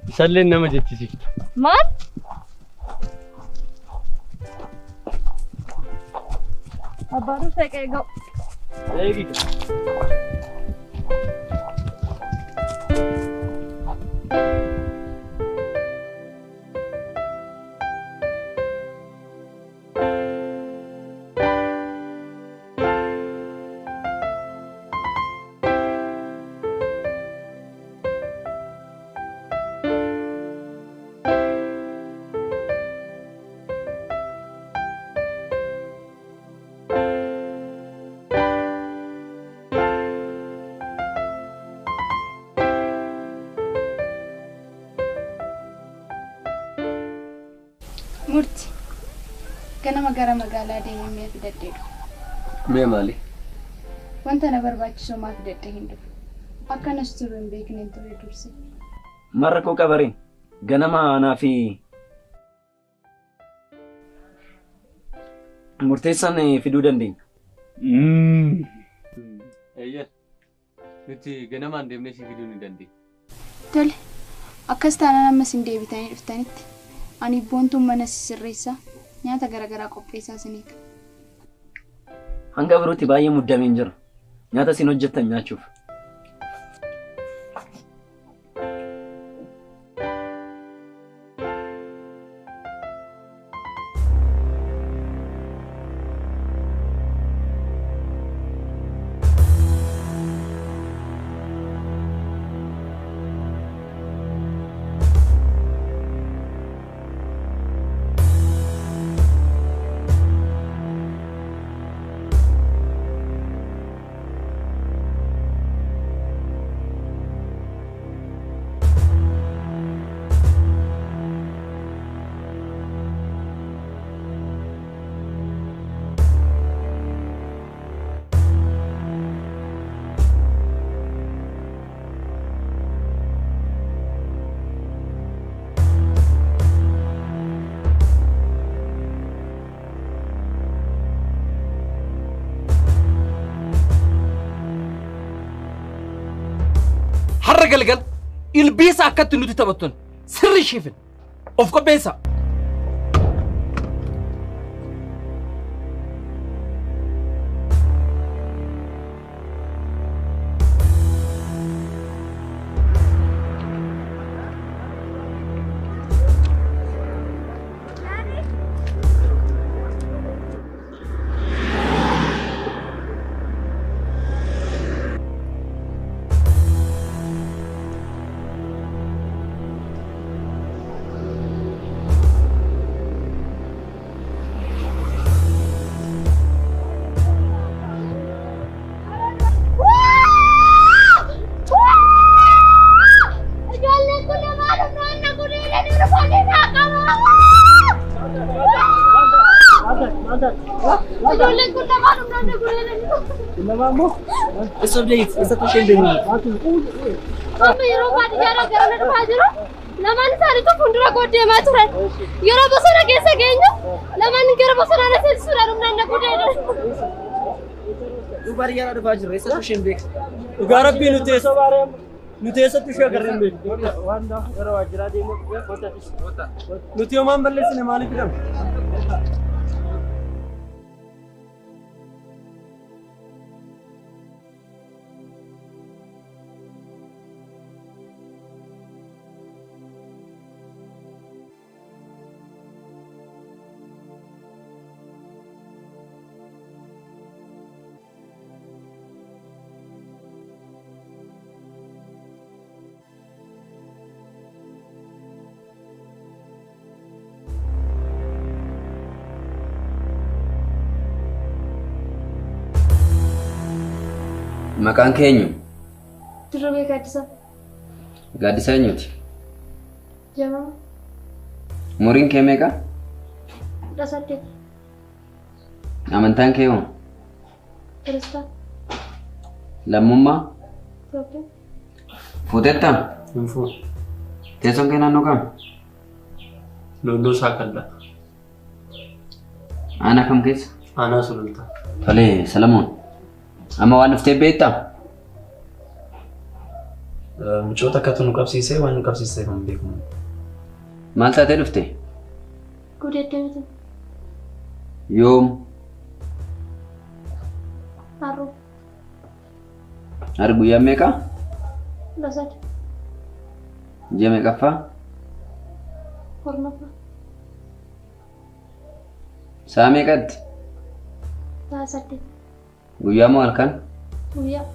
Isalleen nama jechisiiftu. Maal? Abbaa dursa eegee ga'u. Eegi. Murti. Ganama gara magaalaa deemee fidadheedha. Mee maali? Wanta na barbaachisu maaf fidadhee hin dhufu. Akkanas turuu hin beekneen ture durse. Marra koo qabareen ganama anaa fi murteessaan fiduu dandeenya. Eeyyee. Nuti ganamaan deemnee si fiduu ni dandeenya. Tole. Akkas taanaan ammas hin deebitanii dhuftanitti. Ani boontuun mana sisirreessaa nyaata garaagaraa qopheessaa isiniif. Hanga birootti baay'ee muddameen jira. Nyaata isin hojjettan nyaachuuf. Har'a galgal ilbiisa akkatti nuti taphatun sirri shiifin of qopheessa. It's okay. It's a question to me. Mama, you're not going to get a pajero. Laman sari to fundura ko de ma turan. Yoro bosona kesa genyo. Laman gero bosona na sel sura rum nan ko de. Du bari yara da pajero. It's a question big. Ugara pinu tes. Nuti eessatti ishee agarreen beeku. Waan gara waajjiraa deemuu qotatis. Nuti homaan balleessine maaliif hidhamne? Maqaan keenyu Dirree Gaaddisaa. Gaaddisaa eenyuti? Jamaa. Umuriin kee meeqa? 18. Amantaan kee hoo? Kiristaan. Lammummaa? Itoophiyaa. Fuutettaa? Hin fuudhu. Teessoon kee naannoo kam? Lolloo Saaqallaa. Aanaa kam keessa? Aanaa Sulultaa. Tolee, Salamoon. Amma waan dhuftee beektaa? Mucoota akkatu nu qabsiisee waan nu qabsiisee kan beekamu. Maal taatee dhufte? Gudeeddee miti. Yoom? Harroo. Harri guyyaa meeqa? 13. Ji'a meeqaffaa? Hornaffaa. Sa'a meeqatti? Sa'a 8. Guyyaa moo halkan? Guyyaa.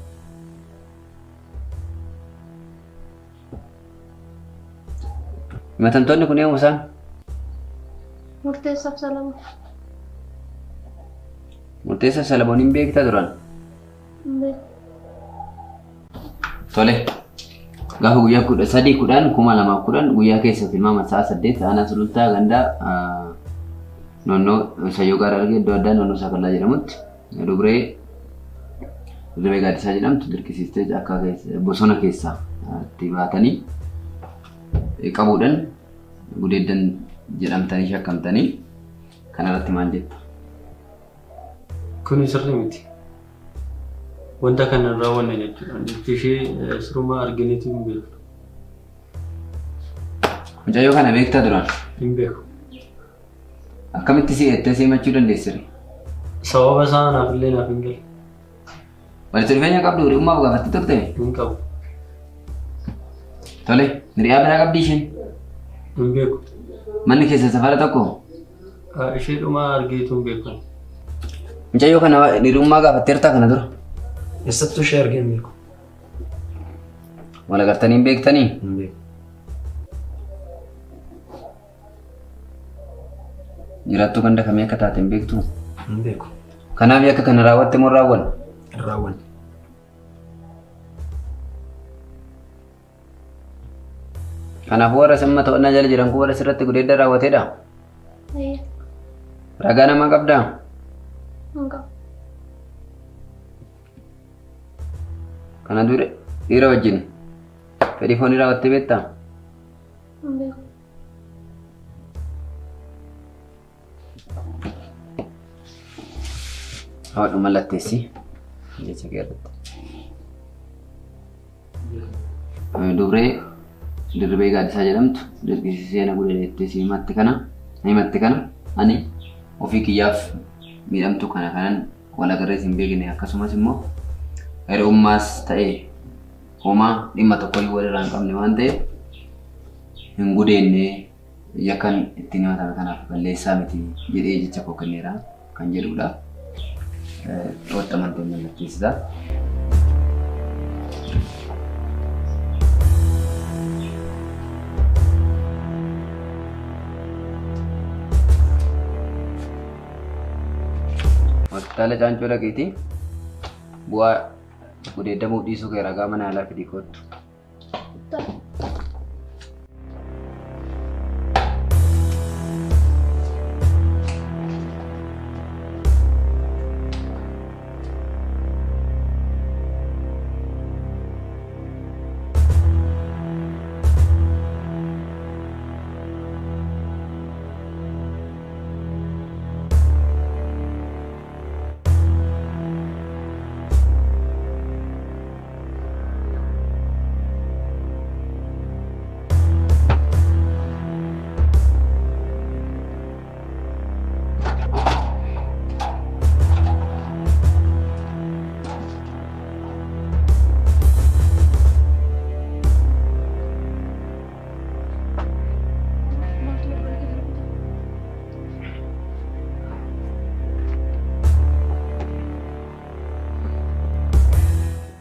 Himatamtoonni kun eenyu isaan? Murteessaaf Salamoon. Murteessa Salamoon hin beektaa turan? Hin beeku. Tole. Gaafa guyyaa 13/10/2010 guyyaa keessatti ilmaama sa'a 8 aanaa Sulultaa gandaa naannoo Sayyoo Gaaraa argee iddoo addaa naannoo Saaqallaa jedhamutti dubree Dirree Gaaddisaa jedhamtu dirqisiistee akka bosona keessaa itti baatanii qabuudhaan gudeeddan jedhamtanii shakkamtanii kanarratti maal jetta? Kun sirrii miti. Wanta kana raawwanne jechuudha. Nuti ishee suruma argineetu hin beeku. Mucayyoo kana beektaa duraan? Hin beeku. Akkamitti si ettee simachuu dandeessire? Sababa isaa naaf illee naaf hin galle. Walitti dhufeenya qabdu hiriyummaaf gaafatti turte? Hin qabu. Tole, hiriyaa biraa qabdi isheen? Hin beeku. Manni keessa safara tokko? Ishee dhuma argeetu hin beeku. Mucayyoo kana hiriyummaa gaafatteertaa kana dura? Eessattuu ishee argee hin beeku. Wal agartanii hin beektanii? Hin beeku. Jiraattuu ganda kamii akka taate hin beektuu? Hin beeku. Kanaaf yakka kana raawwatte moo raawwanne? Raawwanne. Kanaafuu warra samma to'annaa jala jiran kun warra sirratti gudeedda raawwateedha? Ragaa namaa qabdaa? Hin qabu. Kana dura dhiira wajjin fedhii foonii raawwattee beektaa? Hin beeku. Hawadhu mallatteessi jecha keerratti. Dubree Dirree Gaaddisaa jedhamtu dirqisiisee na gudeeddee himatti kana ani ofii kiyyaaf miidhamtu kana kanan wal agarrees hin beekne akkasumas immoo hiriyummaas ta'ee homaa dhimma tokko walirraa hin qabne waan ta'eef hin gudeenne yakkan ittiin himatame kanaaf balleessaa miti jedhee jecha koo kenneera kan jedhudha. Xooxxamanteen mallatteessisaa. Hospitaala Caancoo dhaqiitii bu'aa gudeeddamuu dhiisuu kee ragaa mana yaalaa fidii kottu.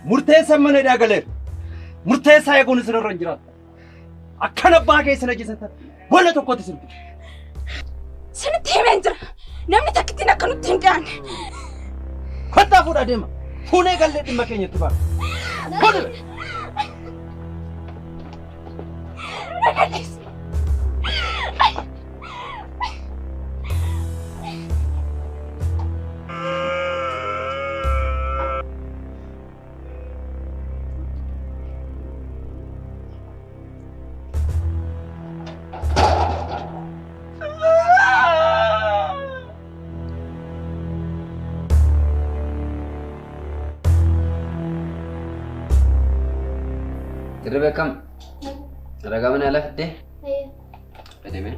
Murteessan mana hidhaa galeera. Murteessaa eeguun isinirra hin jiraatu. Akkan abbaa keessa najjisan walla tokkotti isin. Sinitti himeen jira. Namni takkittiin akka nutti hin dhiyaanne. Kottaa fuudhaa deema. Fuunee gallee dhimma keenyatti ba'a. Fuudhime. Nagadhiis. Dirree kam? Ragaa mana ala fiddee? Adeeme.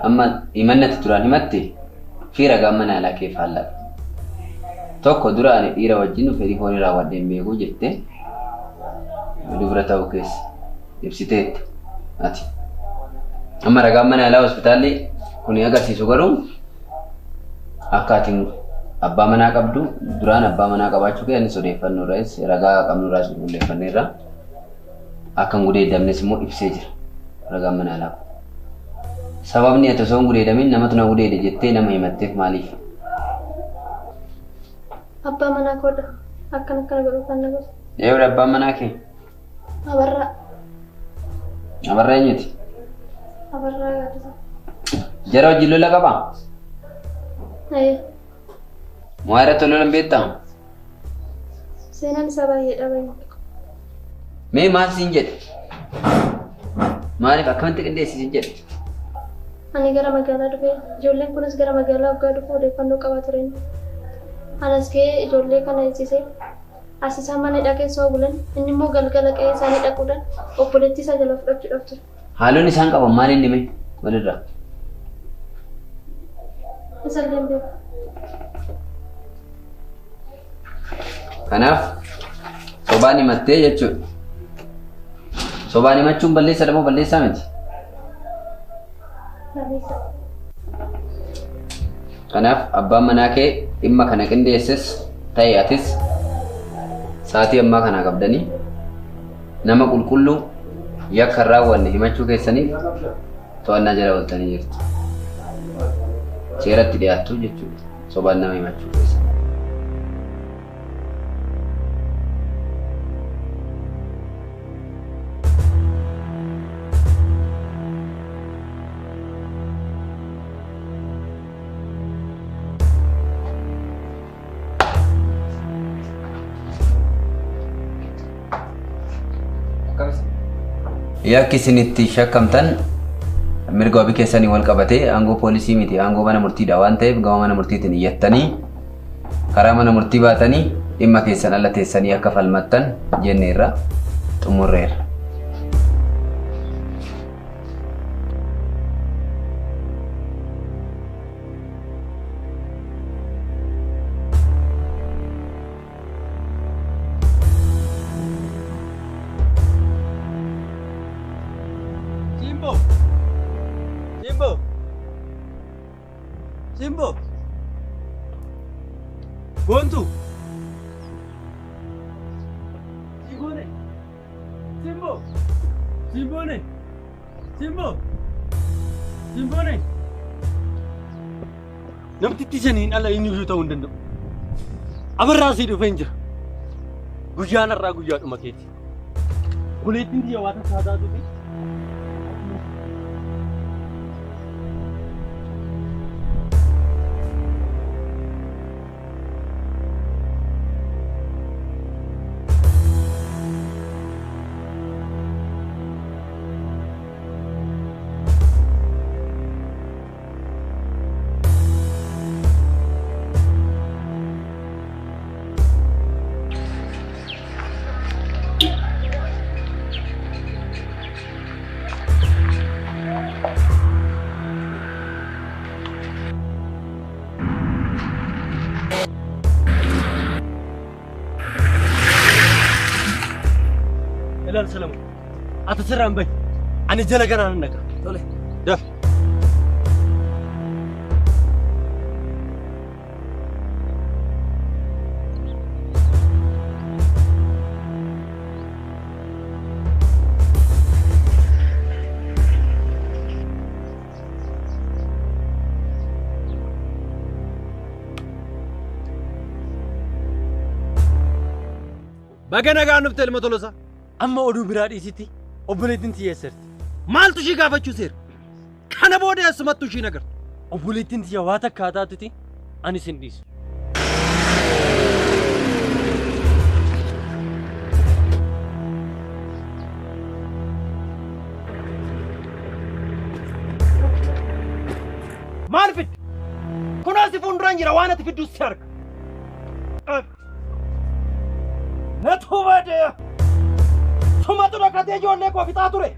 Amma himannatti turaan himatte fi ragaan mana alaa kee faallaa. Tokko duraan dhiira wajjin fedhii foonii raawwadheen beekuu jettee dubara ta'uu keessa ibsiteetti ati. Amma ragaan mana alaa hospitaalli kun agarsiisu garuu akka atiin abbaa manaa qabdu duraan abbaa manaa qabaachuu kee anis odeeffannoo irraas ragaa qabnu irraas qulqulleeffannee irraa akka hin gudeeddamnes immoo ibsee jira ragaan mana alaa. Sababni ati osoo hin gudeedamin namatu na gudeede jettee nama himatteef maaliif? Abbaa manaa koodha. Akkana godhu kan na gosa. Eewwee abbaan manaa kee? Abarraa. Abarraa eenyuti? Abarraa gaadisa. Jara wajjin lola qabaa? Maa irratti lolan beektaa? Seenaan isaa baay'ee dhabame. Mee maal siin jedhe? Maaliif akkamitti qindeessisin jedhe? Ani gara magaalaa dhufee ijoolleen kunis gara magaalaa waggaa dhufu odeeffannoo qabaa turan. Anas kee ijoollee kana eegsisee as isaan mana hidhaa keessa bulan inni immoo galgala qe'ee isaanii dhaquudhaan obboleettii isaa jala fudhachuudhaaf ture. Haalonni isaan qaban maal inni mee walirraa? Isa illee beeku. Kanaaf sobaan himattee jechuudha. Sobaan himachuun balleessa moo balleessaa miti? Kanaaf abbaan manaa kee dhimma kana qindeesses ta'e atis sa'aatii ammaa kana qabdanii nama qulqulluu yakka hin raawwanne himachuu keessaniif to'annaa jala ooltanii jirtu. Seeratti dhiyaattu jechuudha sobaan nama himachuu keessa. Yakki isinitti shakkamtan mirga wabii keessanii wal qabatee aangoo poolisii miti aangoo mana murtiidha waan ta'eef gama mana murtiitiin iyyattanii karaa mana murtii baatanii dhimma keessan ala teessanii akka falmattan jenneerra xumurreera. Simbo. Bontu. Simbone. Simbo. Simbone. Simbo. Simbone. Namtitti saniin ala inni iyyuu ta'uu hin danda'u. Abarraa sii dhufee hin jira. Guyyaan har'aa guyyaadhuma keeti. Buleettiin biyya waa takkaa taatuufi. ilaal Salamu ati sirraan bahi ani jala ganaan naqa tole daf Baga nagaa nufte ilma Tolosaa. Amma oduu biraa dhiisitti obboleettiin tiyya eessatti. Maaltu ishii gaafachuu seera? Kana booda eessumattu ishii nagarta. Obboleettiin tiyya waa takka taatutti anis hin dhiisu. Maal fidde? Kunaasi fuulduraan jira waan ati fiddus si arga. Natu baadiyyaa. Sumatu dhaqatee ijoollee koo fixaa ture.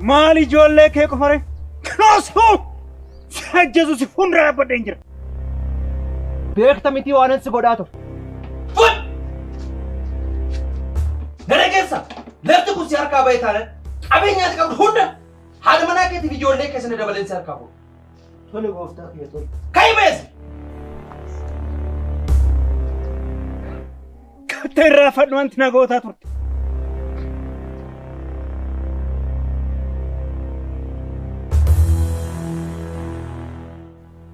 Maal ijoollee kee qofare? Kanaasuu si ajjeesu si fuuldura dhaabbadheen jira. Beekta miti waan si godhaa ture. Gara keessa lafti kun si harkaa bahee taanaan qabeenyaati qabdu hunda haadha manaa keetiif ijoollee keessatti dabaleen si harkaa fuudha. Tole gooftaa kee tole. Kai beesi! Katta irraa fadhu wanti na gootaa turte.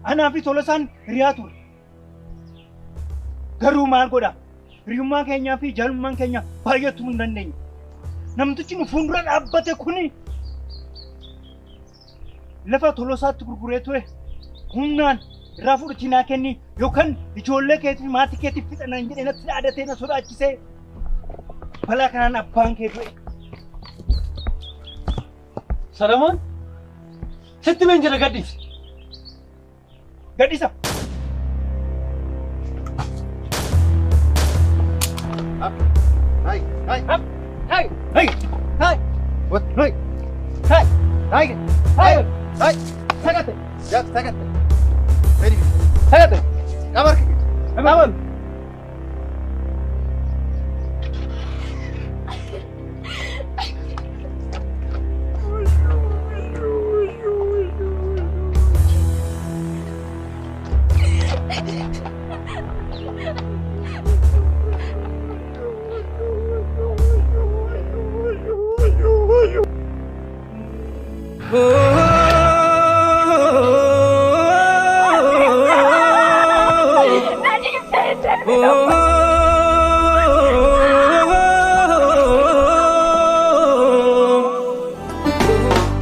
Anaa fi Tolosaan hiriyaa ture. Garuu maal godhaa? Hiriyummaa keenyaa fi jaalummaan keenya baay'atuu hin dandeenye. Namtichi nu fuuldura dhaabbate kuni lafa Tolosaatti gurguree ture humnaan irraa fudhatii naa kenni yookaan ijoollee keetii maatii keetiif fixanaan jedhee natti dhaadatee na sodaachisee balaa kanaan abbaan kee du'e. Salamoon sitti meen jira gadhiisi. Gadhiisa. Hai, hai, hai, hai, hai, hai, what, hai, hai, hai, hai, hai, sagate, ya, sagate, very good, sagate, kamar ke, kamar.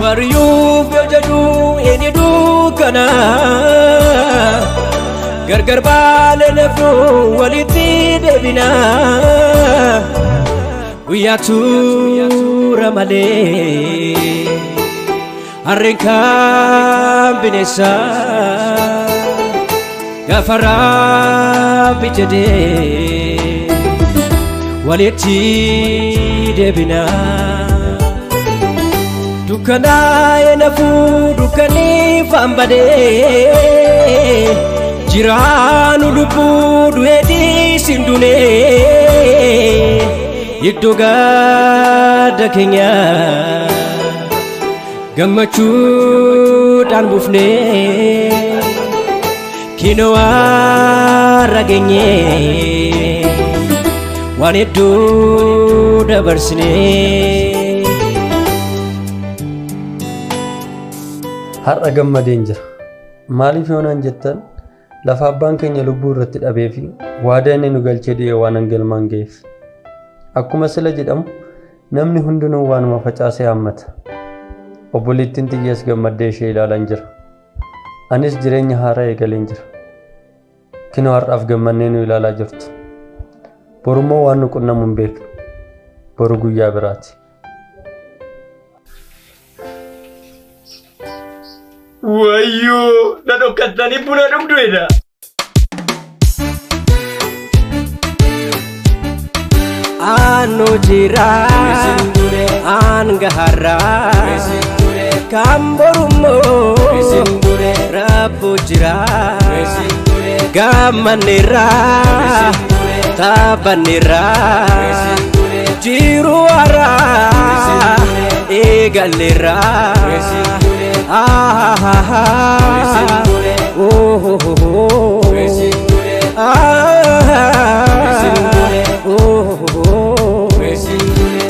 Bariyuuf yoo jedhu inni dukkana gargar baale nafnu walitti deebina guyyaa tuura malee harreen kan bineensa gaafa Rabbi jedhee walitti deebina. Dukkanaa'ee nafuu dukkanii faanbadee jiraanu lubbuu du'ee dhiisin dunee iddoo gadda keenya gammachuudhaan buufnee kinoo har'a geenyee waan hedduu dabarsinee. Har'a gammadeen jira. Maaliif yoonaan jettan lafa abbaan keenya lubbuu irratti dhabee fi waadaa inni nu galchee dhi'ee waan hangalmaan ga'eef. Akkuma sila jedhamu namni hundinuu waanuma facaasee haammata. Obboleettiin xiyyees gammaddee ishee ilaalan jira. Anis jireenya haaraa eegaleen jira. Kinoo har'aaf gammannee nu ilaalaa jirtu. Borummoo waan nu qunnamu hin beeknu. Boru guyyaa biraati. Wayyoo, na dhokkatanii buna dhugduudha. Anu jira, an gaharra, kan borummoo, Rabbu jira Gamanira Tabanira Jiru ara Egalira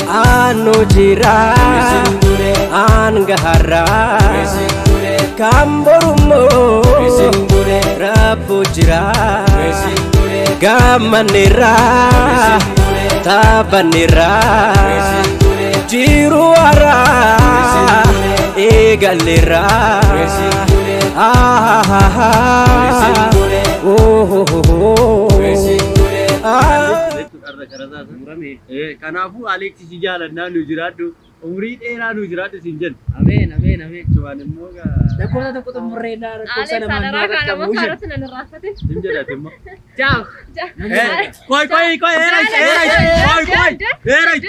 Anu jira Angahara Kamborumo Rabbu jira Gamanira Tabanira Jiru ara Egalira Kanaafuu Aleeksi si jaalannaa nu jiraadhu umrii dheeraa nu jiraadhu siin jenna. Ameen ameen ameen. Cubaan immoo lakkoofsa tokko xumurreedhaa lakkoofsa namaan naa qaqqabu hin jedhate immoo. Ciao. Koi eerai.